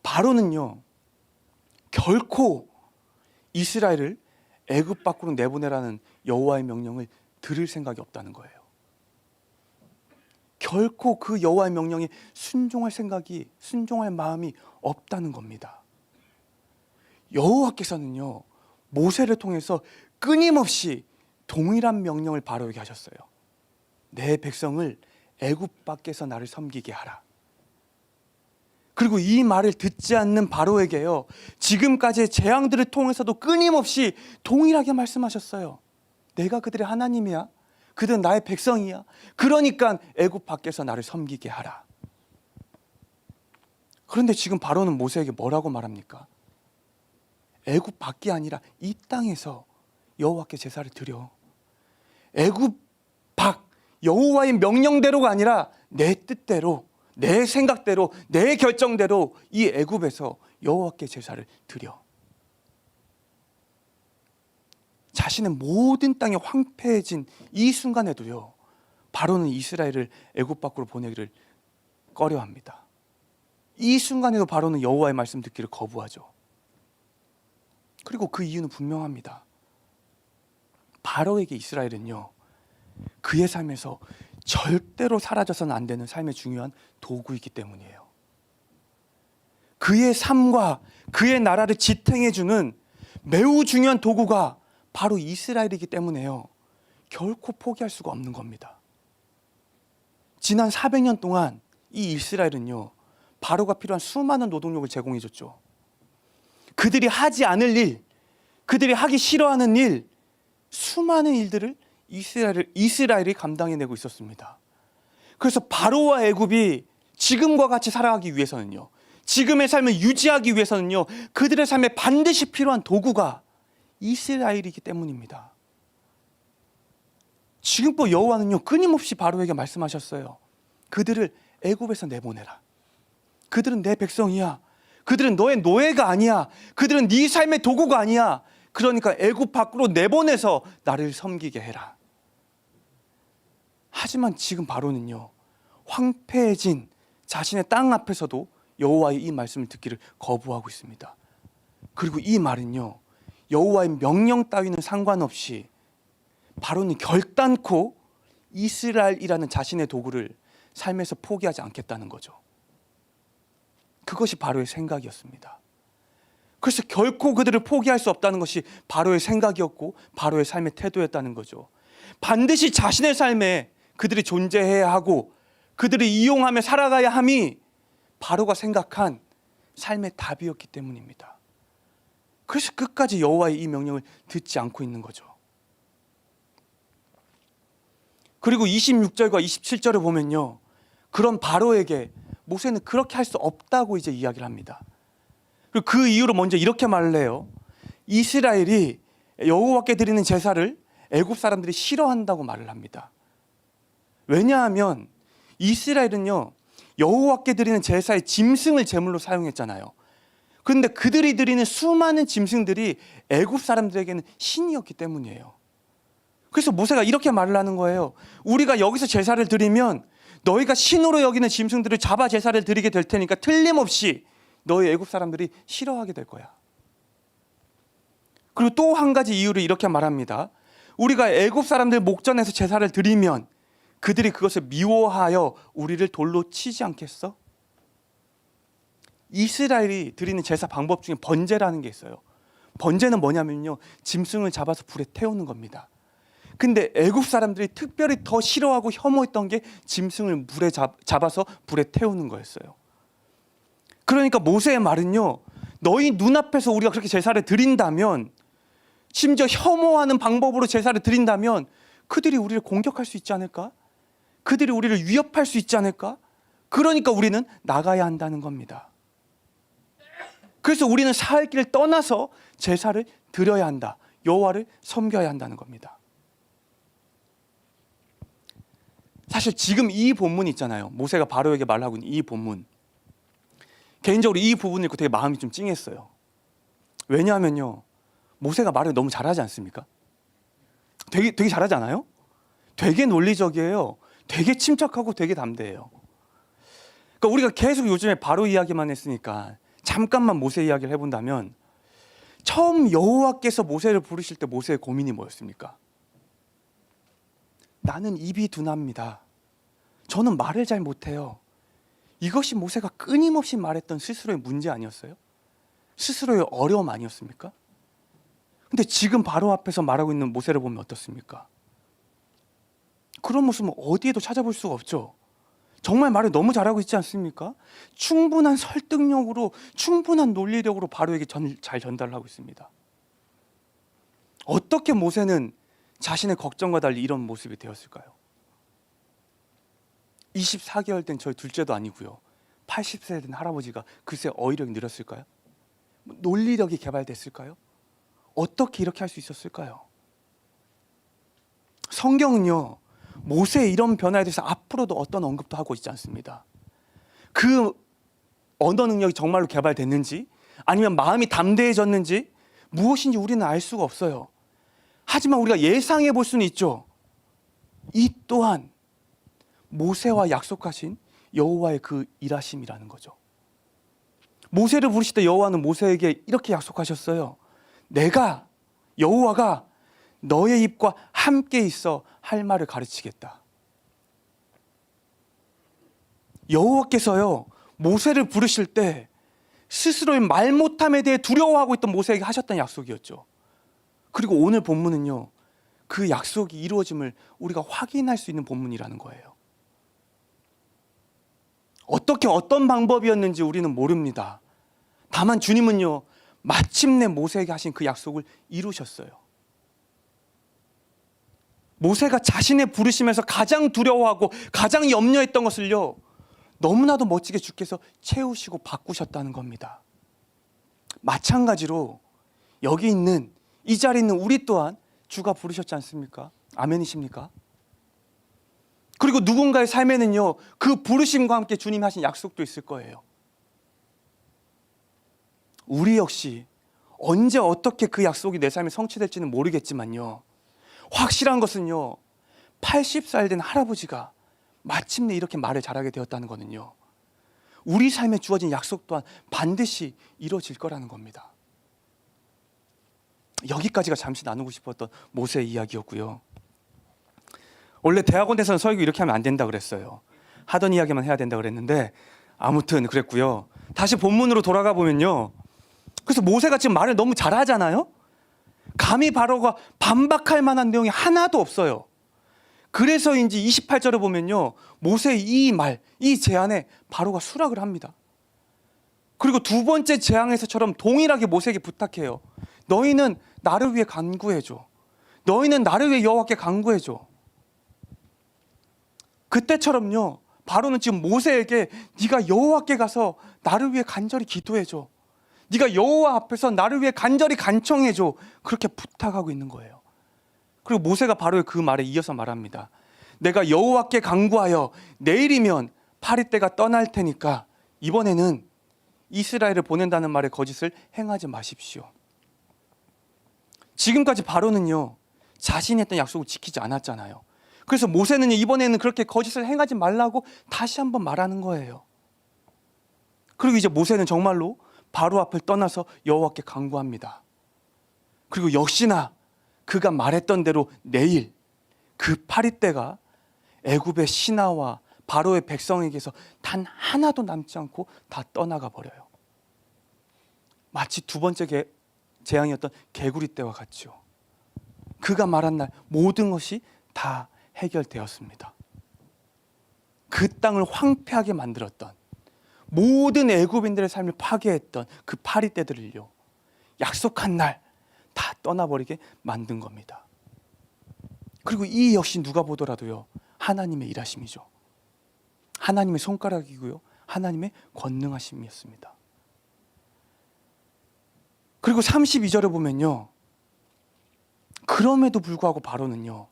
바로는요, 결코 이스라엘을 애굽 밖으로 내보내라는 여호와의 명령을 들을 생각이 없다는 거예요. 결코 그 여호와의 명령에 순종할 마음이 없다는 겁니다. 여호와께서는요, 모세를 통해서 끊임없이 동일한 명령을 바로에게 하셨어요. 내 백성을 애굽 밖에서 나를 섬기게 하라. 그리고 이 말을 듣지 않는 바로에게요, 지금까지의 재앙들을 통해서도 끊임없이 동일하게 말씀하셨어요. 내가 그들의 하나님이야. 그들은 나의 백성이야. 그러니까 애굽 밖에서 나를 섬기게 하라. 그런데 지금 바로는 모세에게 뭐라고 말합니까? 애굽 밖이 아니라 이 땅에서 여호와께 제사를 드려. 애굽 밖, 여호와의 명령대로가 아니라 내 뜻대로, 내 생각대로, 내 결정대로 이 애굽에서 여호와께 제사를 드려. 자신의 모든 땅이 황폐해진 이 순간에도요, 바로는 이스라엘을 애굽 밖으로 보내기를 꺼려합니다. 이 순간에도 바로는 여호와의 말씀 듣기를 거부하죠. 그리고 그 이유는 분명합니다. 바로에게 이스라엘은요, 그의 삶에서 절대로 사라져서는 안 되는 삶의 중요한 도구이기 때문이에요. 그의 삶과 그의 나라를 지탱해주는 매우 중요한 도구가 바로 이스라엘이기 때문에요, 결코 포기할 수가 없는 겁니다. 지난 400년 동안 이 이스라엘은요, 바로가 필요한 수많은 노동력을 제공해줬죠. 그들이 하지 않을 일, 그들이 하기 싫어하는 일, 수많은 일들을 이스라엘이 감당해내고 있었습니다. 그래서 바로와 애굽이 지금과 같이 살아가기 위해서는요, 지금의 삶을 유지하기 위해서는요, 그들의 삶에 반드시 필요한 도구가 이스라엘이기 때문입니다. 지금껏 여호와는요, 끊임없이 바로에게 말씀하셨어요. 그들을 애굽에서 내보내라. 그들은 내 백성이야. 그들은 너의 노예가 아니야. 그들은 네 삶의 도구가 아니야. 그러니까 애굽 밖으로 내보내서 나를 섬기게 해라. 하지만 지금 바로는요, 황폐해진 자신의 땅 앞에서도 여호와의 이 말씀을 듣기를 거부하고 있습니다. 그리고 이 말은요, 여호와의 명령 따위는 상관없이 바로는 결단코 이스라엘이라는 자신의 도구를 삶에서 포기하지 않겠다는 거죠. 그것이 바로의 생각이었습니다. 그래서 결코 그들을 포기할 수 없다는 것이 바로의 생각이었고 바로의 삶의 태도였다는 거죠. 반드시 자신의 삶에 그들이 존재해야 하고 그들을 이용하며 살아가야 함이 바로가 생각한 삶의 답이었기 때문입니다. 그래서 끝까지 여호와의 이 명령을 듣지 않고 있는 거죠. 그리고 26절과 27절을 보면요, 그런 바로에게 모세는 그렇게 할 수 없다고 이제 이야기를 합니다. 그리고 그 이유로 먼저 이렇게 말을 해요. 이스라엘이 여호와께 드리는 제사를 애굽 사람들이 싫어한다고 말을 합니다. 왜냐하면 이스라엘은요, 여호와께 드리는 제사의 짐승을 제물로 사용했잖아요. 그런데 그들이 드리는 수많은 짐승들이 애굽 사람들에게는 신이었기 때문이에요. 그래서 모세가 이렇게 말을 하는 거예요. 우리가 여기서 제사를 드리면 너희가 신으로 여기는 짐승들을 잡아 제사를 드리게 될 테니까 틀림없이 너희 애굽 사람들이 싫어하게 될 거야. 그리고 또 한 가지 이유를 이렇게 말합니다. 우리가 애굽 사람들 목전에서 제사를 드리면 그들이 그것을 미워하여 우리를 돌로 치지 않겠어? 이스라엘이 드리는 제사 방법 중에 번제라는 게 있어요. 번제는 뭐냐면요, 짐승을 잡아서 불에 태우는 겁니다. 근데 애굽 사람들이 특별히 더 싫어하고 혐오했던 게 짐승을 물에 잡아서 불에 태우는 거였어요. 그러니까 모세의 말은요, 너희 눈앞에서 우리가 그렇게 제사를 드린다면, 심지어 혐오하는 방법으로 제사를 드린다면 그들이 우리를 공격할 수 있지 않을까? 그들이 우리를 위협할 수 있지 않을까? 그러니까 우리는 나가야 한다는 겁니다. 그래서 우리는 살 길을 떠나서 제사를 드려야 한다. 여호와를 섬겨야 한다는 겁니다. 사실 지금 이 본문 있잖아요. 모세가 바로에게 말하고 있는 이 본문. 개인적으로 이 부분을 읽고 되게 마음이 좀 찡했어요. 왜냐하면요, 모세가 말을 너무 잘하지 않습니까? 되게 잘하지 않아요? 되게 논리적이에요. 되게 침착하고 되게 담대해요. 그러니까 우리가 계속 요즘에 바로 이야기만 했으니까 잠깐만 모세 이야기를 해본다면, 처음 여호와께서 모세를 부르실 때 모세의 고민이 뭐였습니까? 나는 입이 둔합니다. 저는 말을 잘 못해요. 이것이 모세가 끊임없이 말했던 스스로의 문제 아니었어요? 스스로의 어려움 아니었습니까? 근데 지금 바로 앞에서 말하고 있는 모세를 보면 어떻습니까? 그런 모습은 어디에도 찾아볼 수가 없죠. 정말 말을 너무 잘하고 있지 않습니까? 충분한 설득력으로, 충분한 논리력으로 바로에게 잘 전달을 하고 있습니다. 어떻게 모세는 자신의 걱정과 달리 이런 모습이 되었을까요? 24개월 된 저희 둘째도 아니고요, 80세 된 할아버지가 글쎄 어휘력이 늘었을까요? 논리력이 개발됐을까요? 어떻게 이렇게 할 수 있었을까요? 성경은요, 모세의 이런 변화에 대해서 앞으로도 어떤 언급도 하고 있지 않습니다. 그 언어 능력이 정말로 개발됐는지 아니면 마음이 담대해졌는지 무엇인지 우리는 알 수가 없어요. 하지만 우리가 예상해 볼 수는 있죠. 이 또한 모세와 약속하신 여호와의 그 일하심이라는 거죠. 모세를 부르실 때 여호와는 모세에게 이렇게 약속하셨어요. 내가 여호와가 너의 입과 함께 있어 할 말을 가르치겠다. 여호와께서요, 모세를 부르실 때 스스로의 말 못함에 대해 두려워하고 있던 모세에게 하셨던 약속이었죠. 그리고 오늘 본문은요, 그 약속이 이루어짐을 우리가 확인할 수 있는 본문이라는 거예요. 어떻게 어떤 방법이었는지 우리는 모릅니다. 다만 주님은요, 마침내 모세에게 하신 그 약속을 이루셨어요. 모세가 자신의 부르심에서 가장 두려워하고 가장 염려했던 것을요, 너무나도 멋지게 주께서 채우시고 바꾸셨다는 겁니다. 마찬가지로 여기 있는 이 자리에 있는 우리 또한 주가 부르셨지 않습니까? 아멘이십니까? 그리고 누군가의 삶에는요, 그 부르심과 함께 주님이 하신 약속도 있을 거예요. 우리 역시 언제 어떻게 그 약속이 내 삶에 성취될지는 모르겠지만요, 확실한 것은요, 80살 된 할아버지가 마침내 이렇게 말을 잘하게 되었다는 것은요, 우리 삶에 주어진 약속 또한 반드시 이루어질 거라는 겁니다. 여기까지가 잠시 나누고 싶었던 모세의 이야기였고요. 원래 대학원에서는 설교 이렇게 하면 안 된다 그랬어요. 하던 이야기만 해야 된다 그랬는데 아무튼 그랬고요. 다시 본문으로 돌아가 보면요, 그래서 모세가 지금 말을 너무 잘하잖아요. 감히 바로가 반박할 만한 내용이 하나도 없어요. 그래서인지 28절을 보면요, 모세의 이 말, 이 제안에 바로가 수락을 합니다. 그리고 두 번째 재앙에서처럼 동일하게 모세에게 부탁해요. 너희는 나를 위해 간구해줘. 너희는 나를 위해 여호와께 간구해줘. 그때처럼요, 바로는 지금 모세에게 네가 여호와께 가서 나를 위해 간절히 기도해줘. 네가 여호와 앞에서 나를 위해 간절히 간청해줘. 그렇게 부탁하고 있는 거예요. 그리고 모세가 바로의 그 말에 이어서 말합니다. 내가 여호와께 간구하여 내일이면 파리떼가 떠날 테니까 이번에는 이스라엘을 보낸다는 말에 거짓을 행하지 마십시오. 지금까지 바로는요, 자신이 했던 약속을 지키지 않았잖아요. 그래서 모세는 이번에는 그렇게 거짓을 행하지 말라고 다시 한번 말하는 거예요. 그리고 이제 모세는 정말로 바로 앞을 떠나서 여호와께 간구합니다. 그리고 역시나 그가 말했던 대로 내일 그 파리떼가 애굽의 신하와 바로의 백성에게서 단 하나도 남지 않고 다 떠나가 버려요. 마치 두 번째 재앙이었던 개구리 떼와 같죠. 그가 말한 날 모든 것이 다 해결되었습니다. 그 땅을 황폐하게 만들었던, 모든 애굽인들의 삶을 파괴했던 그 파리떼들을요, 약속한 날 다 떠나버리게 만든 겁니다. 그리고 이 역시 누가 보더라도요, 하나님의 일하심이죠. 하나님의 손가락이고요, 하나님의 권능하심이었습니다. 그리고 32절을 보면요, 그럼에도 불구하고 바로는요,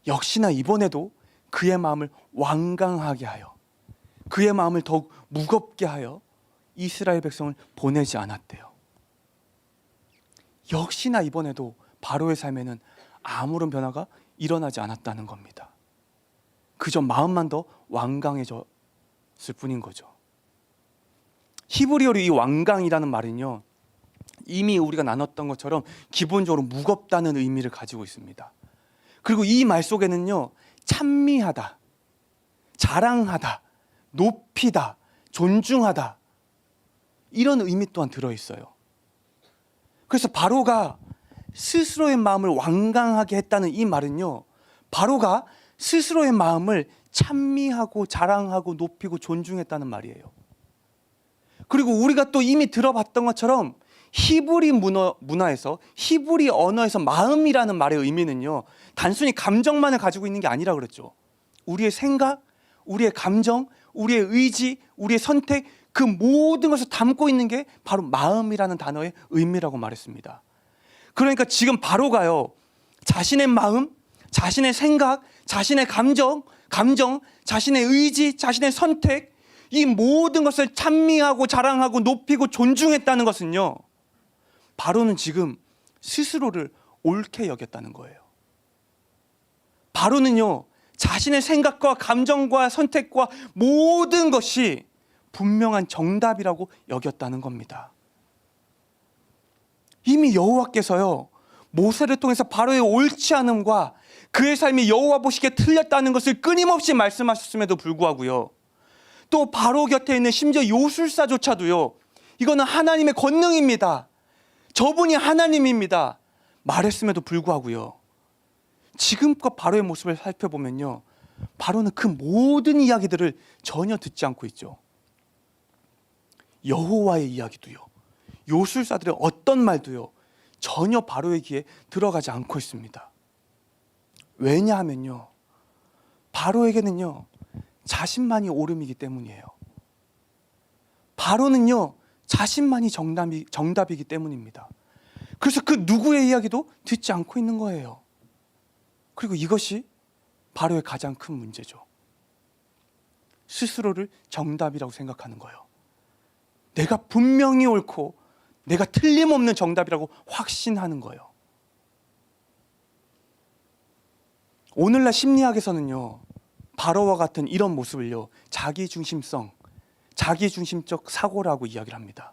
역시나 이번에도 그의 마음을 완강하게 하여, 그의 마음을 더욱 무겁게 하여 이스라엘 백성을 보내지 않았대요. 역시나 이번에도 바로의 삶에는 아무런 변화가 일어나지 않았다는 겁니다. 그저 마음만 더 완강해졌을 뿐인 거죠. 히브리어로 이 완강이라는 말은요, 이미 우리가 나눴던 것처럼 기본적으로 무겁다는 의미를 가지고 있습니다. 그리고 이 말 속에는요, 찬미하다, 자랑하다, 높이다, 존중하다, 이런 의미 또한 들어있어요. 그래서 바로가 스스로의 마음을 완강하게 했다는 이 말은요, 바로가 스스로의 마음을 찬미하고 자랑하고 높이고 존중했다는 말이에요. 그리고 우리가 또 이미 들어봤던 것처럼 히브리 문화에서, 히브리 언어에서 마음이라는 말의 의미는요, 단순히 감정만을 가지고 있는 게 아니라 그랬죠. 우리의 생각, 우리의 감정, 우리의 의지, 우리의 선택, 그 모든 것을 담고 있는 게 바로 마음이라는 단어의 의미라고 말했습니다. 그러니까 지금 바로가요, 자신의 마음, 자신의 생각, 자신의 감정, 자신의 의지, 자신의 선택, 이 모든 것을 찬미하고 자랑하고 높이고 존중했다는 것은요, 바로는 지금 스스로를 옳게 여겼다는 거예요. 바로는요, 자신의 생각과 감정과 선택과 모든 것이 분명한 정답이라고 여겼다는 겁니다. 이미 여호와께서요, 모세를 통해서 바로의 옳지 않음과 그의 삶이 여호와 보시기에 틀렸다는 것을 끊임없이 말씀하셨음에도 불구하고요, 또 바로 곁에 있는 심지어 요술사조차도요, 이거는 하나님의 권능입니다, 저분이 하나님입니다 말했음에도 불구하고요, 지금껏 바로의 모습을 살펴보면요, 바로는 그 모든 이야기들을 전혀 듣지 않고 있죠. 여호와의 이야기도요, 요술사들의 어떤 말도요, 전혀 바로의 귀에 들어가지 않고 있습니다. 왜냐하면요, 바로에게는요, 자신만이 옳음이기 때문이에요. 바로는요, 자신만이 정답이기 때문입니다. 그래서 그 누구의 이야기도 듣지 않고 있는 거예요. 그리고 이것이 바로의 가장 큰 문제죠. 스스로를 정답이라고 생각하는 거예요. 내가 분명히 옳고 내가 틀림없는 정답이라고 확신하는 거예요. 오늘날 심리학에서는요, 바로와 같은 이런 모습을요, 자기중심성, 자기중심적 사고라고 이야기를 합니다.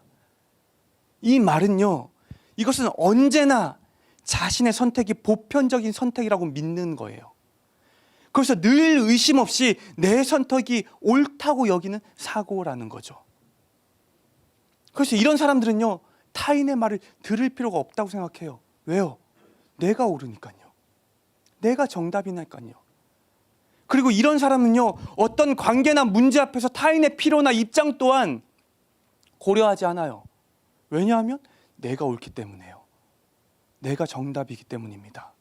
이 말은요, 이것은 언제나 자신의 선택이 보편적인 선택이라고 믿는 거예요. 그래서 늘 의심 없이 내 선택이 옳다고 여기는 사고라는 거죠. 그래서 이런 사람들은요, 타인의 말을 들을 필요가 없다고 생각해요. 왜요? 내가 옳으니까요. 내가 정답이니까요. 그리고 이런 사람은요, 어떤 관계나 문제 앞에서 타인의 필요나 입장 또한 고려하지 않아요. 왜냐하면 내가 옳기 때문에요. 내가 정답이기 때문입니다.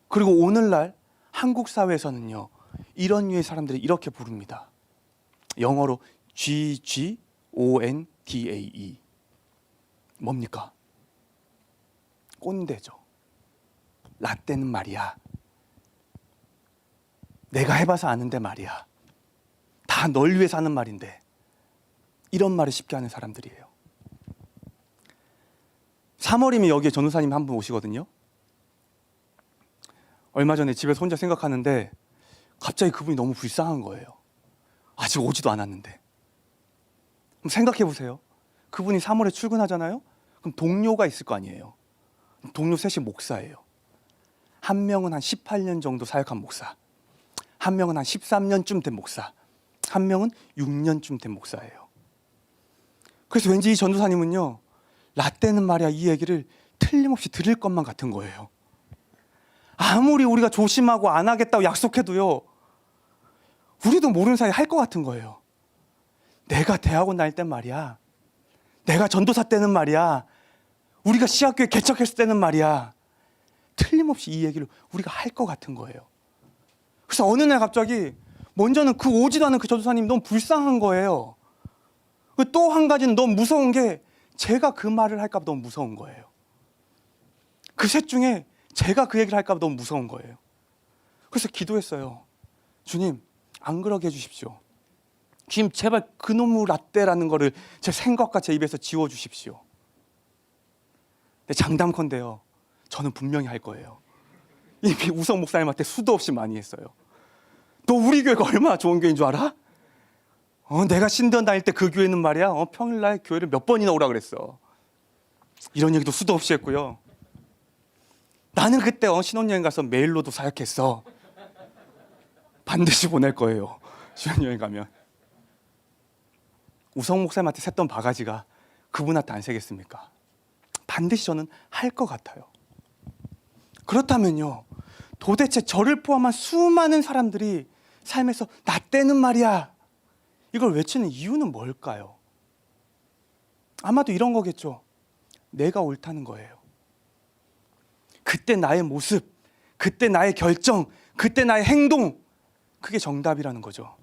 그리고 오늘날 한국 사회에서는요, 이런 류의 사람들이 이렇게 부릅니다. 영어로 GGONDAE. 뭡니까? 꼰대죠. 라떼는 말이야, 내가 해봐서 아는데 말이야, 다 널 위해서 하는 말인데, 이런 말을 쉽게 하는 사람들이에요. 3월이면 여기에 전도사님 한 분 오시거든요. 얼마 전에 집에서 혼자 생각하는데 갑자기 그분이 너무 불쌍한 거예요. 아직 오지도 않았는데. 그럼 생각해 보세요. 그분이 3월에 출근하잖아요. 그럼 동료가 있을 거 아니에요. 동료 셋이 목사예요. 한 명은 한 18년 정도 사역한 목사, 한 명은 한 13년쯤 된 목사, 한 명은 6년쯤 된 목사예요. 그래서 왠지 이 전도사님은요, 라떼는 말이야 이 얘기를 틀림없이 들을 것만 같은 거예요. 아무리 우리가 조심하고 안 하겠다고 약속해도요, 우리도 모르는 사이에 할 것 같은 거예요. 내가 대학원 다닐 땐 말이야, 내가 전도사 때는 말이야, 우리가 시학교에 개척했을 때는 말이야, 틀림없이 이 얘기를 우리가 할 것 같은 거예요. 그래서 어느 날 갑자기 먼저는 그 오지도 않은 그 전도사님이 너무 불쌍한 거예요. 또 한 가지는 너무 무서운 게, 제가 그 말을 할까 봐 너무 무서운 거예요. 그 셋 중에 제가 그 얘기를 할까 봐 너무 무서운 거예요. 그래서 기도했어요. 주님, 안 그러게 해주십시오. 주님, 제발 그놈의 라떼라는 거를 제 생각과 제 입에서 지워주십시오. 근데 장담컨대요, 저는 분명히 할 거예요. 이미 우성 목사님한테 수도 없이 많이 했어요. 너 우리 교회가 얼마나 좋은 교회인 줄 알아? 내가 신대원 다닐 때 그 교회는 말이야, 평일날 교회를 몇 번이나 오라 그랬어. 이런 얘기도 수도 없이 했고요. 나는 그때 신혼여행 가서 메일로도 사역했어. 반드시 보낼 거예요, 신혼여행 가면. 우성 목사님한테 샜던 바가지가 그분한테 안 새겠습니까? 반드시 저는 할 것 같아요. 그렇다면요, 도대체 저를 포함한 수많은 사람들이 삶에서 나 때는 말이야 이걸 외치는 이유는 뭘까요? 아마도 이런 거겠죠. 내가 옳다는 거예요. 그때 나의 모습, 그때 나의 결정, 그때 나의 행동, 그게 정답이라는 거죠.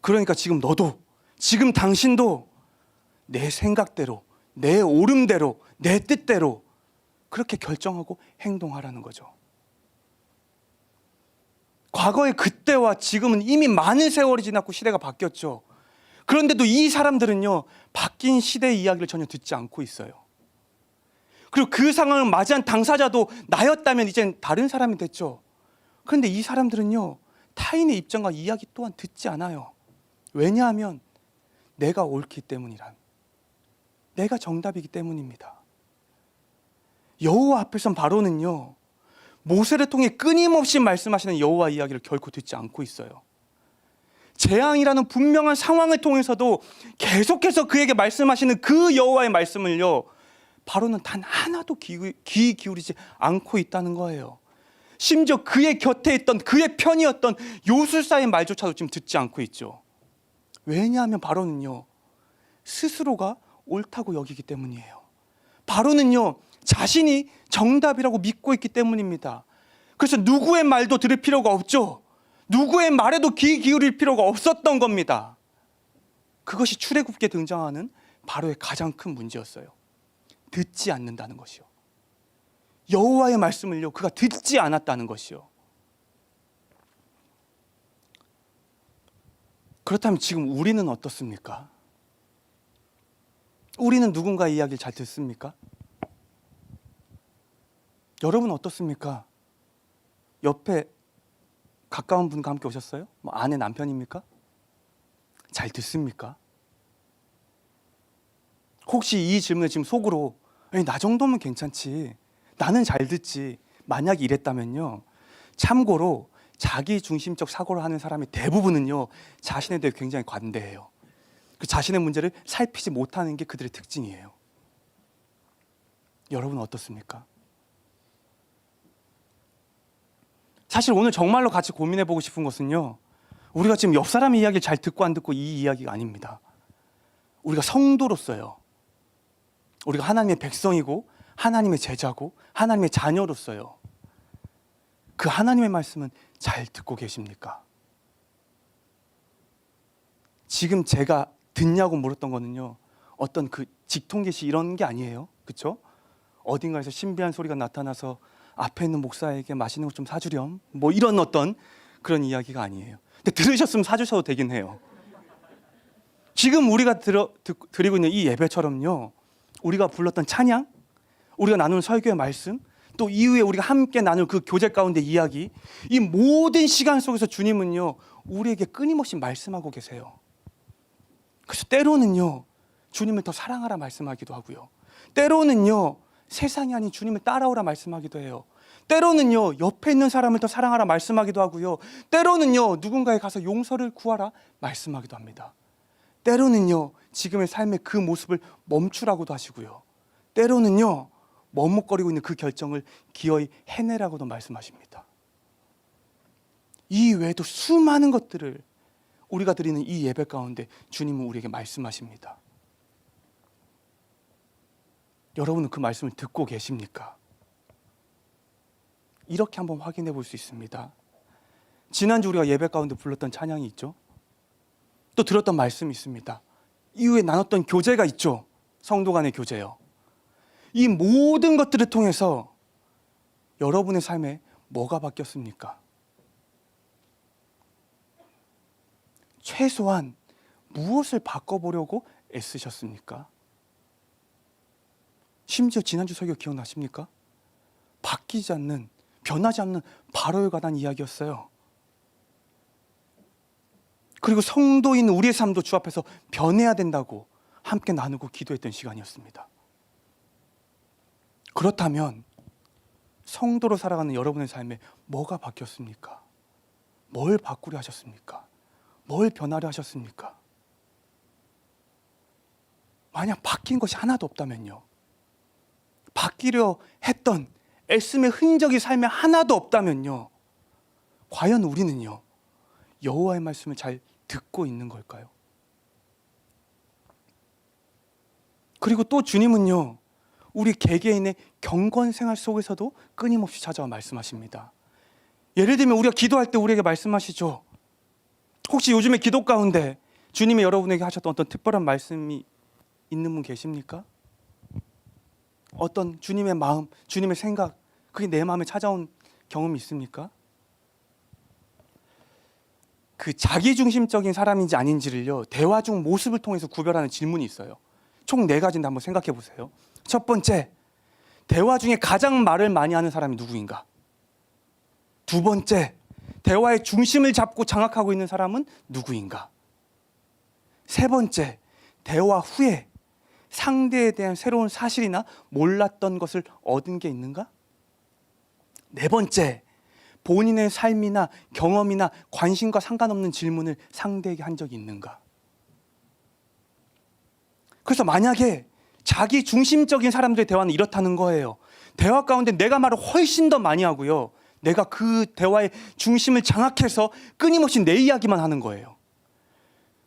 그러니까 지금 너도, 지금 당신도 내 생각대로, 내 오름대로, 내 뜻대로 그렇게 결정하고 행동하라는 거죠. 과거의 그때와 지금은 이미 많은 세월이 지났고 시대가 바뀌었죠. 그런데도 이 사람들은요, 바뀐 시대의 이야기를 전혀 듣지 않고 있어요. 그리고 그 상황을 맞이한 당사자도 나였다면 이젠 다른 사람이 됐죠. 그런데 이 사람들은요, 타인의 입장과 이야기 또한 듣지 않아요. 왜냐하면 내가 옳기 때문이란, 내가 정답이기 때문입니다. 여호와 앞에선 바로는요, 모세를 통해 끊임없이 말씀하시는 여호와 이야기를 결코 듣지 않고 있어요. 재앙이라는 분명한 상황을 통해서도 계속해서 그에게 말씀하시는 그 여호와의 말씀을요, 바로는 단 하나도 귀 기울이지 않고 있다는 거예요. 심지어 그의 곁에 있던, 그의 편이었던 요술사의 말조차도 지금 듣지 않고 있죠. 왜냐하면 바로는요, 스스로가 옳다고 여기기 때문이에요. 바로는요, 자신이 정답이라고 믿고 있기 때문입니다. 그래서 누구의 말도 들을 필요가 없죠. 누구의 말에도 귀 기울일 필요가 없었던 겁니다. 그것이 출애굽기에 등장하는 바로의 가장 큰 문제였어요. 듣지 않는다는 것이요. 여호와의 말씀을요, 그가 듣지 않았다는 것이요. 그렇다면 지금 우리는 어떻습니까? 우리는 누군가의 이야기를 잘 듣습니까? 여러분 어떻습니까? 옆에 가까운 분과 함께 오셨어요? 뭐 아내, 남편입니까? 잘 듣습니까? 혹시 이 질문에 지금 속으로 나 정도면 괜찮지, 나는 잘 듣지, 만약 이랬다면요, 참고로 자기 중심적 사고를 하는 사람의 대부분은요, 자신에 대해 굉장히 관대해요. 그 자신의 문제를 살피지 못하는 게 그들의 특징이에요. 여러분 어떻습니까? 사실 오늘 정말로 같이 고민해 보고 싶은 것은요, 우리가 지금 옆 사람의 이야기를 잘 듣고 안 듣고 이 이야기가 아닙니다. 우리가 성도로서요, 우리가 하나님의 백성이고 하나님의 제자고 하나님의 자녀로서요, 그 하나님의 말씀은 잘 듣고 계십니까? 지금 제가 듣냐고 물었던 거는요, 어떤 그 직통계시 이런 게 아니에요. 그렇죠? 어딘가에서 신비한 소리가 나타나서 앞에 있는 목사에게 맛있는 거 좀 사주렴, 뭐 이런 어떤 그런 이야기가 아니에요. 근데 들으셨으면 사주셔도 되긴 해요. 지금 우리가 드리고 있는 이 예배처럼요, 우리가 불렀던 찬양, 우리가 나누는 설교의 말씀, 또 이후에 우리가 함께 나눌 그 교제 가운데 이야기, 이 모든 시간 속에서 주님은요, 우리에게 끊임없이 말씀하고 계세요. 그래서 때로는요, 주님을 더 사랑하라 말씀하기도 하고요, 때로는요, 세상이 아닌 주님을 따라오라 말씀하기도 해요. 때로는요, 옆에 있는 사람을 더 사랑하라 말씀하기도 하고요, 때로는요, 누군가에 가서 용서를 구하라 말씀하기도 합니다. 때로는요, 지금의 삶의 그 모습을 멈추라고도 하시고요, 때로는요, 머뭇거리고 있는 그 결정을 기어이 해내라고도 말씀하십니다. 이 외에도 수많은 것들을 우리가 드리는 이 예배 가운데 주님은 우리에게 말씀하십니다. 여러분은 그 말씀을 듣고 계십니까? 이렇게 한번 확인해 볼 수 있습니다. 지난주 우리가 예배 가운데 불렀던 찬양이 있죠. 또 들었던 말씀이 있습니다. 이후에 나눴던 교제가 있죠. 성도 간의 교제요. 이 모든 것들을 통해서 여러분의 삶에 뭐가 바뀌었습니까? 최소한 무엇을 바꿔보려고 애쓰셨습니까? 심지어 지난주 설교 기억나십니까? 바뀌지 않는, 변하지 않는 바로에 관한 이야기였어요. 그리고 성도인 우리의 삶도 주 앞에서 변해야 된다고 함께 나누고 기도했던 시간이었습니다. 그렇다면 성도로 살아가는 여러분의 삶에 뭐가 바뀌었습니까? 뭘 바꾸려 하셨습니까? 뭘 변하려 하셨습니까? 만약 바뀐 것이 하나도 없다면요, 바뀌려 했던 애씀의 흔적이 삶에 하나도 없다면요, 과연 우리는요, 여호와의 말씀을 잘 듣고 있는 걸까요? 그리고 또 주님은요, 우리 개개인의 경건 생활 속에서도 끊임없이 찾아와 말씀하십니다. 예를 들면 우리가 기도할 때 우리에게 말씀하시죠. 혹시 요즘에 기도 가운데 주님이 여러분에게 하셨던 어떤 특별한 말씀이 있는 분 계십니까? 어떤 주님의 마음, 주님의 생각, 그게 내 마음에 찾아온 경험이 있습니까? 그 자기중심적인 사람인지 아닌지를요, 대화 중 모습을 통해서 구별하는 질문이 있어요. 총 4가지인데 한번 생각해 보세요. 첫 번째, 대화 중에 가장 말을 많이 하는 사람이 누구인가? 두 번째, 대화의 중심을 잡고 장악하고 있는 사람은 누구인가? 세 번째, 대화 후에 상대에 대한 새로운 사실이나 몰랐던 것을 얻은 게 있는가? 네 번째, 본인의 삶이나 경험이나 관심과 상관없는 질문을 상대에게 한 적이 있는가? 그래서 만약에 자기 중심적인 사람들의 대화는 이렇다는 거예요. 대화 가운데 내가 말을 훨씬 더 많이 하고요, 내가 그 대화의 중심을 장악해서 끊임없이 내 이야기만 하는 거예요.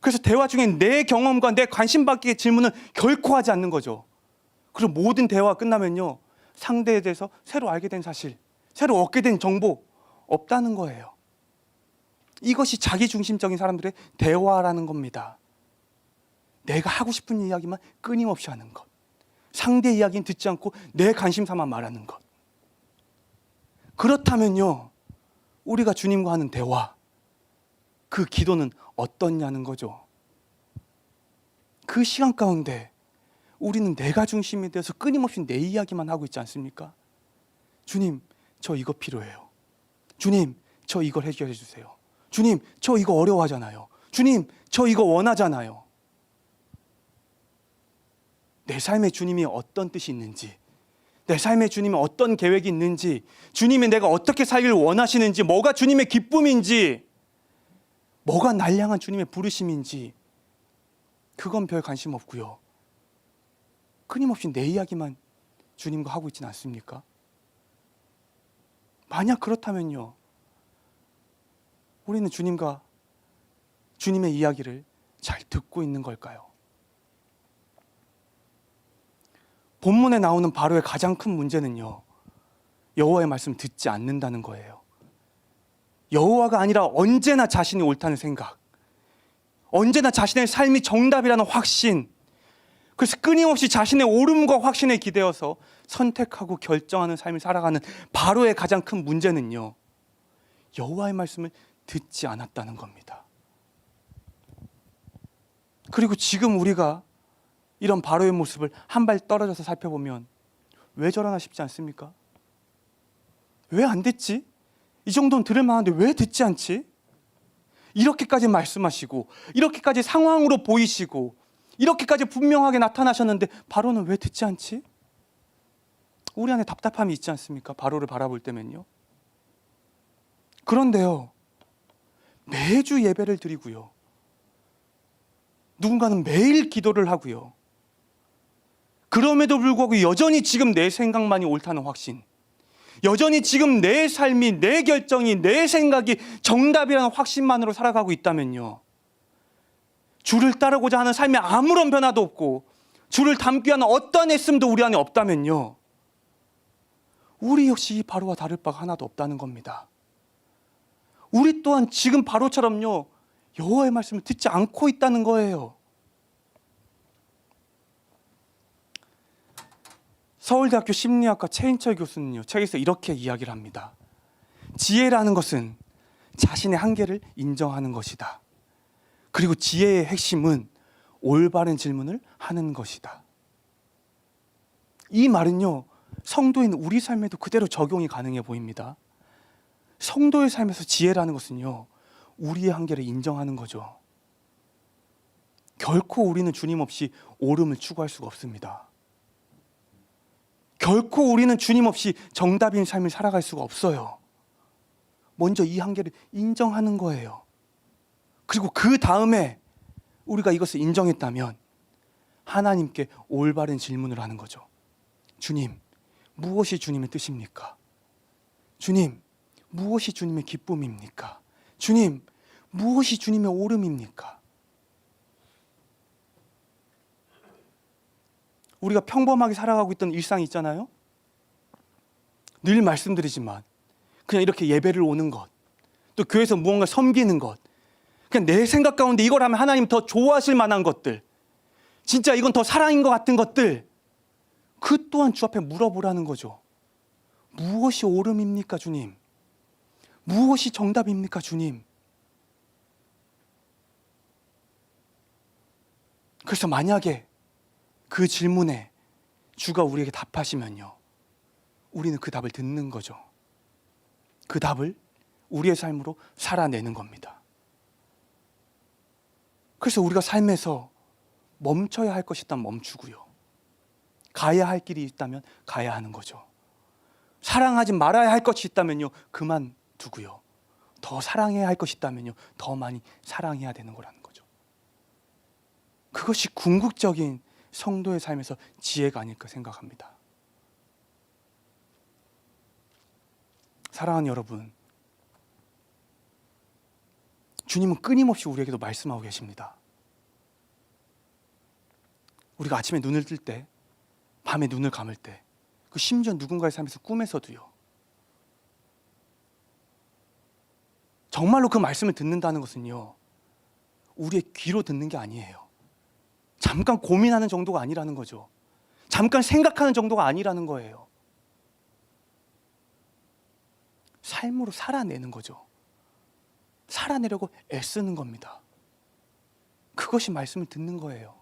그래서 대화 중에 내 경험과 내 관심 받기의 질문을 결코 하지 않는 거죠. 그리고 모든 대화가 끝나면요, 상대에 대해서 새로 알게 된 사실, 새로 얻게 된 정보 없다는 거예요. 이것이 자기중심적인 사람들의 대화라는 겁니다. 내가 하고 싶은 이야기만 끊임없이 하는 것, 상대 이야기는 듣지 않고 내 관심사만 말하는 것. 그렇다면요, 우리가 주님과 하는 대화, 그 기도는 어떻냐는 거죠. 그 시간 가운데 우리는 내가 중심이 되어서 끊임없이 내 이야기만 하고 있지 않습니까? 주님, 저 이거 필요해요. 주님, 저 이걸 해결해 주세요. 주님, 저 이거 어려워하잖아요. 주님, 저 이거 원하잖아요. 내 삶에 주님이 어떤 뜻이 있는지, 내 삶에 주님이 어떤 계획이 있는지, 주님이 내가 어떻게 살기를 원하시는지, 뭐가 주님의 기쁨인지, 뭐가 날 향한 주님의 부르심인지, 그건 별 관심 없고요, 끊임없이 내 이야기만 주님과 하고 있지는 않습니까? 만약 그렇다면요, 우리는 주님과 주님의 이야기를 잘 듣고 있는 걸까요? 본문에 나오는 바로의 가장 큰 문제는요, 여호와의 말씀을 듣지 않는다는 거예요. 여호와가 아니라 언제나 자신이 옳다는 생각, 언제나 자신의 삶이 정답이라는 확신, 그래서 끊임없이 자신의 옳음과 확신에 기대어서 선택하고 결정하는 삶을 살아가는 바로의 가장 큰 문제는요, 여호와의 말씀을 듣지 않았다는 겁니다. 그리고 지금 우리가 이런 바로의 모습을 한 발 떨어져서 살펴보면 왜 저러나 싶지 않습니까? 왜 안 듣지? 이 정도는 들을 만한데 왜 듣지 않지? 이렇게까지 말씀하시고, 이렇게까지 상황으로 보이시고, 이렇게까지 분명하게 나타나셨는데 바로는 왜 듣지 않지? 우리 안에 답답함이 있지 않습니까? 바로를 바라볼 때면요. 그런데요, 매주 예배를 드리고요, 누군가는 매일 기도를 하고요, 그럼에도 불구하고 여전히 지금 내 생각만이 옳다는 확신, 여전히 지금 내 삶이, 내 결정이, 내 생각이 정답이라는 확신만으로 살아가고 있다면요, 주를 따르고자 하는 삶에 아무런 변화도 없고 주를 닮기 위한 어떠한 애씀도 우리 안에 없다면요, 우리 역시 이 바로와 다를 바가 하나도 없다는 겁니다. 우리 또한 지금 바로처럼요, 여호와의 말씀을 듣지 않고 있다는 거예요. 서울대학교 심리학과 최인철 교수는요, 책에서 이렇게 이야기를 합니다. 지혜라는 것은 자신의 한계를 인정하는 것이다. 그리고 지혜의 핵심은 올바른 질문을 하는 것이다. 이 말은요, 성도인 우리 삶에도 그대로 적용이 가능해 보입니다. 성도의 삶에서 지혜라는 것은요, 우리의 한계를 인정하는 거죠. 결코 우리는 주님 없이 옳음을 추구할 수가 없습니다. 결코 우리는 주님 없이 정답인 삶을 살아갈 수가 없어요. 먼저 이 한계를 인정하는 거예요. 그리고 그 다음에 우리가 이것을 인정했다면 하나님께 올바른 질문을 하는 거죠. 주님, 무엇이 주님의 뜻입니까? 주님, 무엇이 주님의 기쁨입니까? 주님, 무엇이 주님의 옳음입니까? 우리가 평범하게 살아가고 있던 일상이 있잖아요. 늘 말씀드리지만 그냥 이렇게 예배를 오는 것, 또 교회에서 무언가 섬기는 것, 그냥 내 생각 가운데 이걸 하면 하나님 더 좋아하실 만한 것들, 진짜 이건 더 사랑인 것 같은 것들, 그 또한 주 앞에 물어보라는 거죠. 무엇이 옳음입니까, 주님? 무엇이 정답입니까, 주님? 그래서 만약에 그 질문에 주가 우리에게 답하시면요, 우리는 그 답을 듣는 거죠. 그 답을 우리의 삶으로 살아내는 겁니다. 그래서 우리가 삶에서 멈춰야 할 것이 있다면 멈추고요, 가야 할 길이 있다면 가야 하는 거죠. 사랑하지 말아야 할 것이 있다면요, 그만두고요, 더 사랑해야 할 것이 있다면요, 더 많이 사랑해야 되는 거라는 거죠. 그것이 궁극적인 성도의 삶에서 지혜가 아닐까 생각합니다. 사랑하는 여러분, 주님은 끊임없이 우리에게도 말씀하고 계십니다. 우리가 아침에 눈을 뜰 때, 밤에 눈을 감을 때, 그 심지어 누군가의 삶에서 꿈에서도요, 정말로 그 말씀을 듣는다는 것은요, 우리의 귀로 듣는 게 아니에요. 잠깐 고민하는 정도가 아니라는 거죠. 잠깐 생각하는 정도가 아니라는 거예요. 삶으로 살아내는 거죠. 살아내려고 애쓰는 겁니다. 그것이 말씀을 듣는 거예요.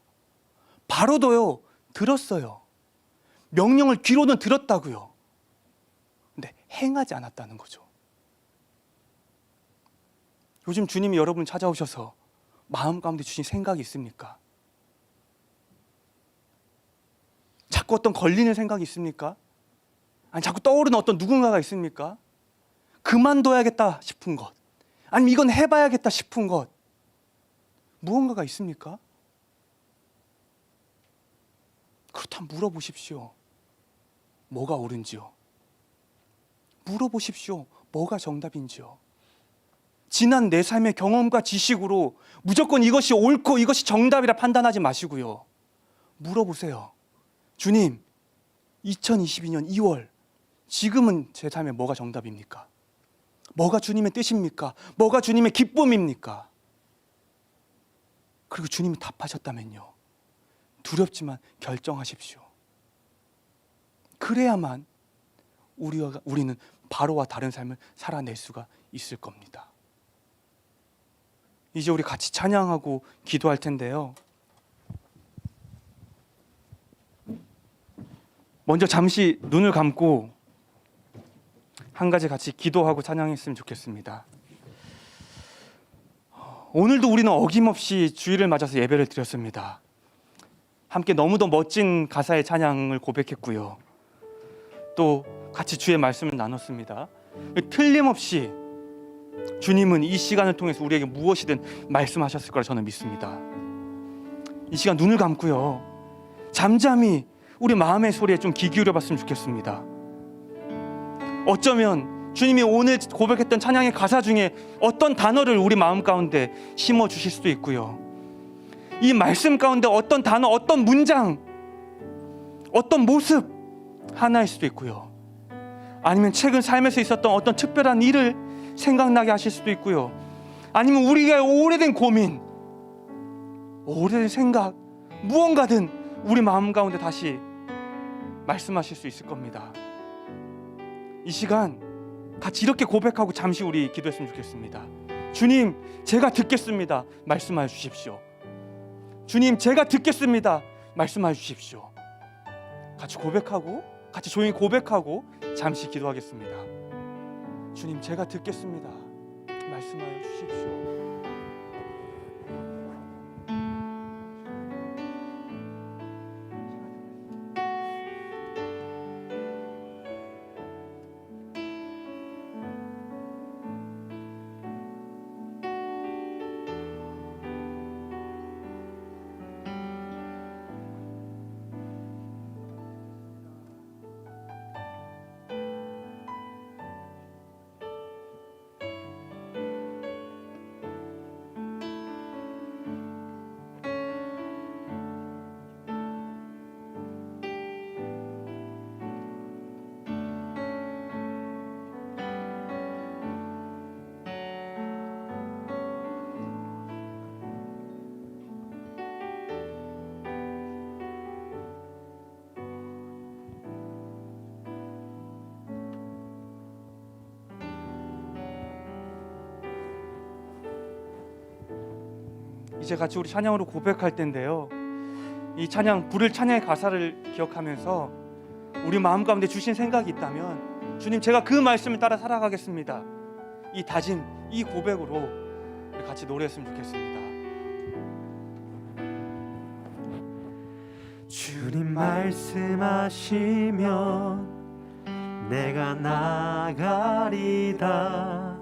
바로도요, 들었어요. 명령을 귀로는 들었다고요. 근데 행하지 않았다는 거죠. 요즘 주님이 여러분 찾아오셔서 마음 가운데 주신 생각이 있습니까? 자꾸 어떤 걸리는 생각이 있습니까? 아니, 자꾸 떠오르는 어떤 누군가가 있습니까? 그만둬야겠다 싶은 것, 아니면 이건 해봐야겠다 싶은 것, 무언가가 있습니까? 그렇다면 물어보십시오. 뭐가 옳은지요? 물어보십시오. 뭐가 정답인지요? 지난 내 삶의 경험과 지식으로 무조건 이것이 옳고 이것이 정답이라 판단하지 마시고요, 물어보세요. 주님, 2022년 2월 지금은 제 삶에 뭐가 정답입니까? 뭐가 주님의 뜻입니까? 뭐가 주님의 기쁨입니까? 그리고 주님이 답하셨다면요, 두렵지만 결정하십시오. 그래야만 우리는 바로와 다른 삶을 살아낼 수가 있을 겁니다. 이제 우리 같이 찬양하고 기도할 텐데요, 먼저 잠시 눈을 감고 한 가지 같이 기도하고 찬양했으면 좋겠습니다. 오늘도 우리는 어김없이 주일을 맞아서 예배를 드렸습니다. 함께 너무도 멋진 가사의 찬양을 고백했고요, 또 같이 주의 말씀을 나눴습니다. 틀림없이 주님은 이 시간을 통해서 우리에게 무엇이든 말씀하셨을 거라 저는 믿습니다. 이 시간 눈을 감고요, 잠잠히 우리 마음의 소리에 좀 귀 기울여 봤으면 좋겠습니다. 어쩌면 주님이 오늘 고백했던 찬양의 가사 중에 어떤 단어를 우리 마음 가운데 심어 주실 수도 있고요, 이 말씀 가운데 어떤 단어, 어떤 문장, 어떤 모습 하나일 수도 있고요, 아니면 최근 삶에서 있었던 어떤 특별한 일을 생각나게 하실 수도 있고요, 아니면 우리가 오래된 고민, 오래된 생각, 무언가든 우리 마음 가운데 다시 말씀하실 수 있을 겁니다. 이 시간 같이 이렇게 고백하고 잠시 우리 기도했으면 좋겠습니다. 주님, 제가 듣겠습니다. 말씀하여 주십시오. 주님, 제가 듣겠습니다. 말씀하여 주십시오. 같이 고백하고, 같이 조용히 고백하고 잠시 기도하겠습니다. 주님, 제가 듣겠습니다. 말씀하여 주십시오. 이제 같이 우리 찬양으로 고백할 텐데요. 이 찬양 부를 찬양의 가사를 기억하면서 우리 마음 가운데 주신 생각이 있다면 주님 제가 그 말씀을 따라 살아가겠습니다. 이 다짐, 이 고백으로 우리 같이 노래했으면 좋겠습니다. 주님 말씀하시면 내가 나가리다.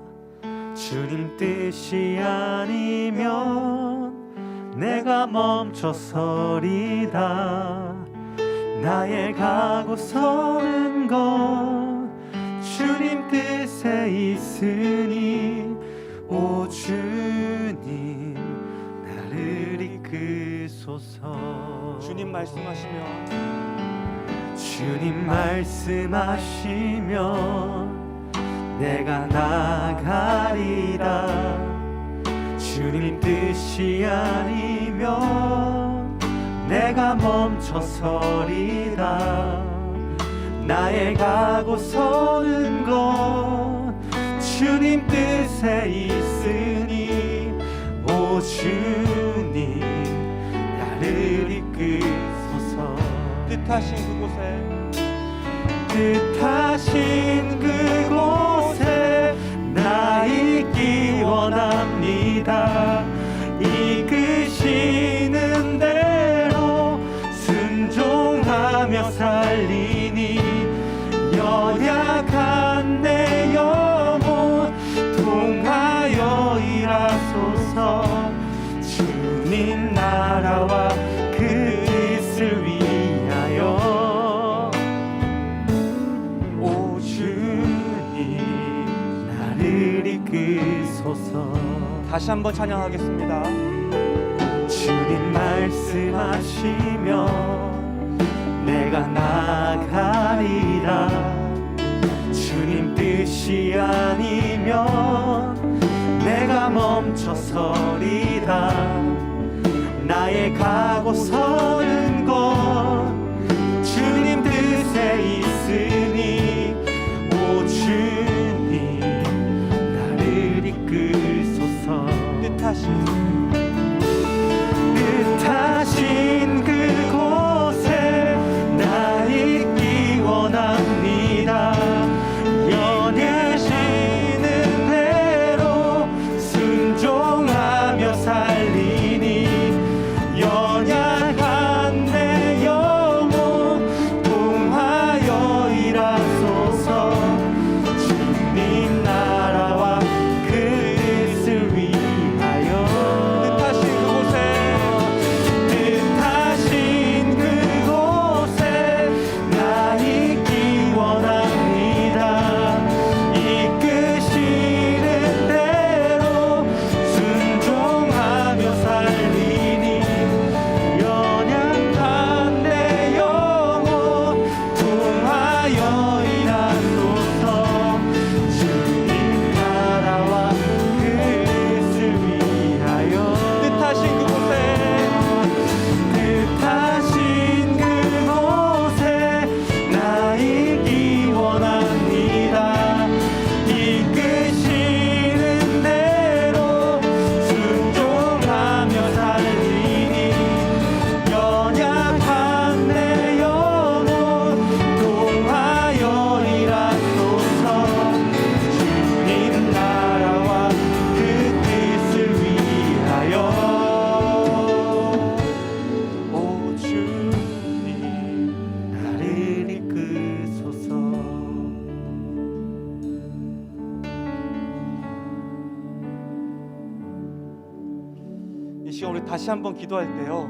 주님 뜻이 아니면 내가 멈춰서리다. 나의 가고 서는 것 주님 뜻에 있으니 오 주님 나를 이끄소서. 주님 말씀하시면 주님 말씀하시면 내가 나가리라. 주님 뜻이 아니면 내가 멈춰서리라. 나의 가고 서는 것 주님 뜻에 있으니 오 주님 나를 이끄소서. 뜻하신 그곳에 나 있기 원합니다. 이끄시는 대로 순종하며 살리니 연약한 내 영혼 통하여 일하소서. 주님 나라와 그 뜻을 위하여 오 주님 나를 이끄소서. 다시 한번 찬양하겠습니다. 주님 말씀하시면 내가 나가리라. 주님 뜻이 아니면 내가 멈춰서리다. 나의 가고 서는 것 주님 뜻에 있으니 오 주님 나를 이끄소서. 뜻하신 그곳에 나 있기 원합니다. 연애시는 대로 순종하며 살리니 연약한 내 영혼 통하여 일하소서. 주님 나라와 그 뜻을 위하여 뜻하신 그곳에 나 있기 원합니다. 이끄시는 대로 순종하며 살리니 연약한 내 영혼 통하여 일하소서. 주님 나라와 그 뜻을 위하여 뜻하신 그곳에 나 있기 원합니다. 이끄시는 대로 순종하며 살리니 연약한 내 영혼 통하여 일하소서. 주님 나라와 그 뜻을 위하여 오 주님 나를 이끄소서. 이 시간 우리 다시 한번 기도할 때요,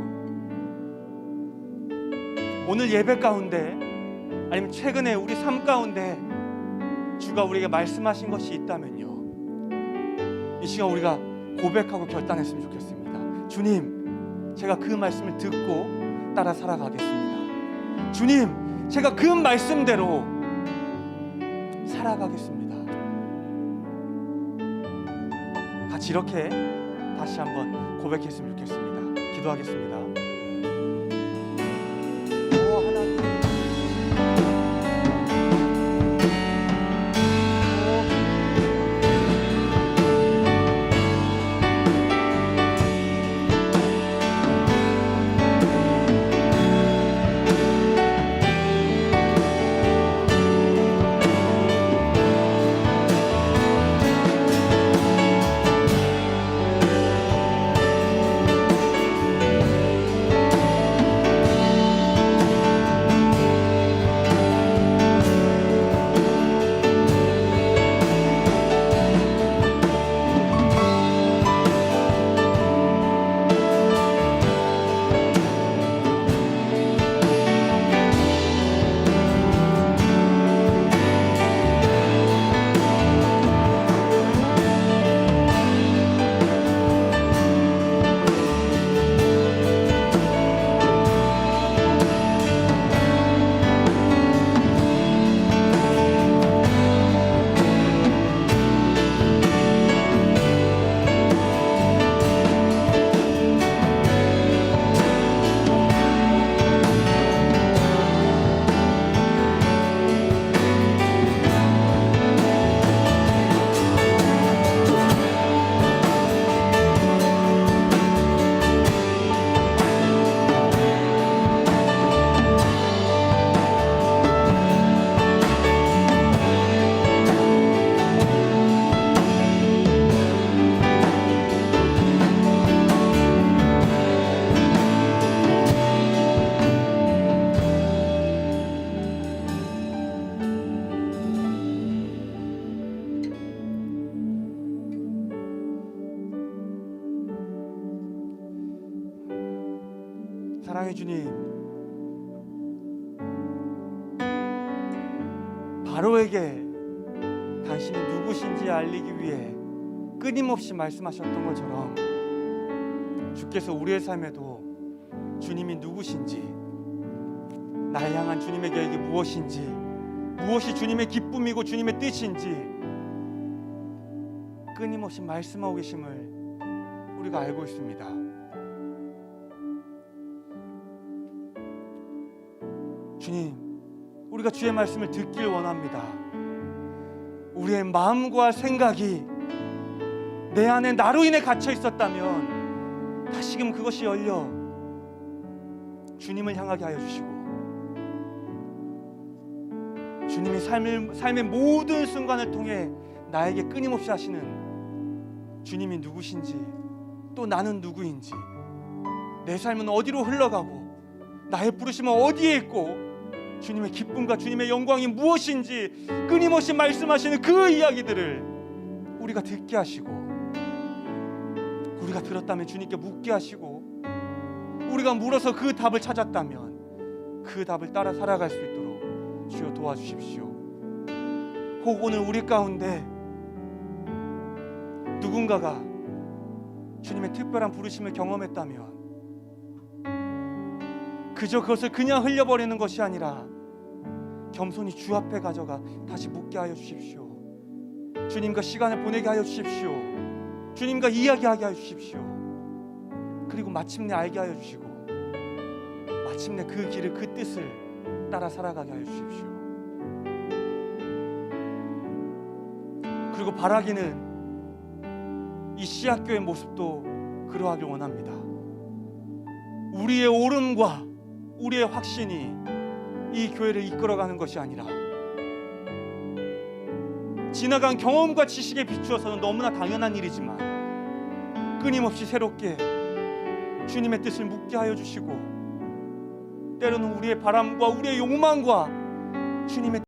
오늘 예배 가운데 아니면 최근에 우리 삶 가운데 주가 우리에게 말씀하신 것이 있다면요, 이 시간 우리가 고백하고 결단했으면 좋겠습니다. 주님 제가 그 말씀을 듣고 따라 살아가겠습니다. 주님 제가 그 말씀대로 살아가겠습니다. 같이 이렇게 다시 한번 고백했으면 좋겠습니다. 기도하겠습니다. 오 하나님, 사랑의 주님, 바로에게 당신이 누구신지 알리기 위해 끊임없이 말씀하셨던 것처럼 주께서 우리의 삶에도 주님이 누구신지, 나를 향한 주님의 계획이 무엇인지, 무엇이 주님의 기쁨이고 주님의 뜻인지 끊임없이 말씀하고 계심을 우리가 알고 있습니다. 주님, 우리가 주의 말씀을 듣길 원합니다. 우리의 마음과 생각이 내 안에 나로 인해 갇혀 있었다면 다시금 그것이 열려 주님을 향하게 하여 주시고, 주님이 삶의 모든 순간을 통해 나에게 끊임없이 하시는 주님이 누구신지, 또 나는 누구인지, 내 삶은 어디로 흘러가고 나의 부르심은 어디에 있고 주님의 기쁨과 주님의 영광이 무엇인지 끊임없이 말씀하시는 그 이야기들을 우리가 듣게 하시고, 우리가 들었다면 주님께 묻게 하시고, 우리가 물어서 그 답을 찾았다면 그 답을 따라 살아갈 수 있도록 주여 도와주십시오. 혹 오늘 우리 가운데 누군가가 주님의 특별한 부르심을 경험했다면 그저 그것을 그냥 흘려버리는 것이 아니라 겸손히 주 앞에 가져가 다시 묻게 하여 주십시오. 주님과 시간을 보내게 하여 주십시오. 주님과 이야기하게 하여 주십시오. 그리고 마침내 알게 하여 주시고, 마침내 그 길을, 그 뜻을 따라 살아가게 하여 주십시오. 그리고 바라기는 이 씨앗교회 모습도 그러하길 원합니다. 우리의 오름과 우리의 확신이 이 교회를 이끌어가는 것이 아니라 지나간 경험과 지식에 비추어서는 너무나 당연한 일이지만 끊임없이 새롭게 주님의 뜻을 묻게 하여 주시고, 때로는 우리의 바람과 우리의 욕망과 주님의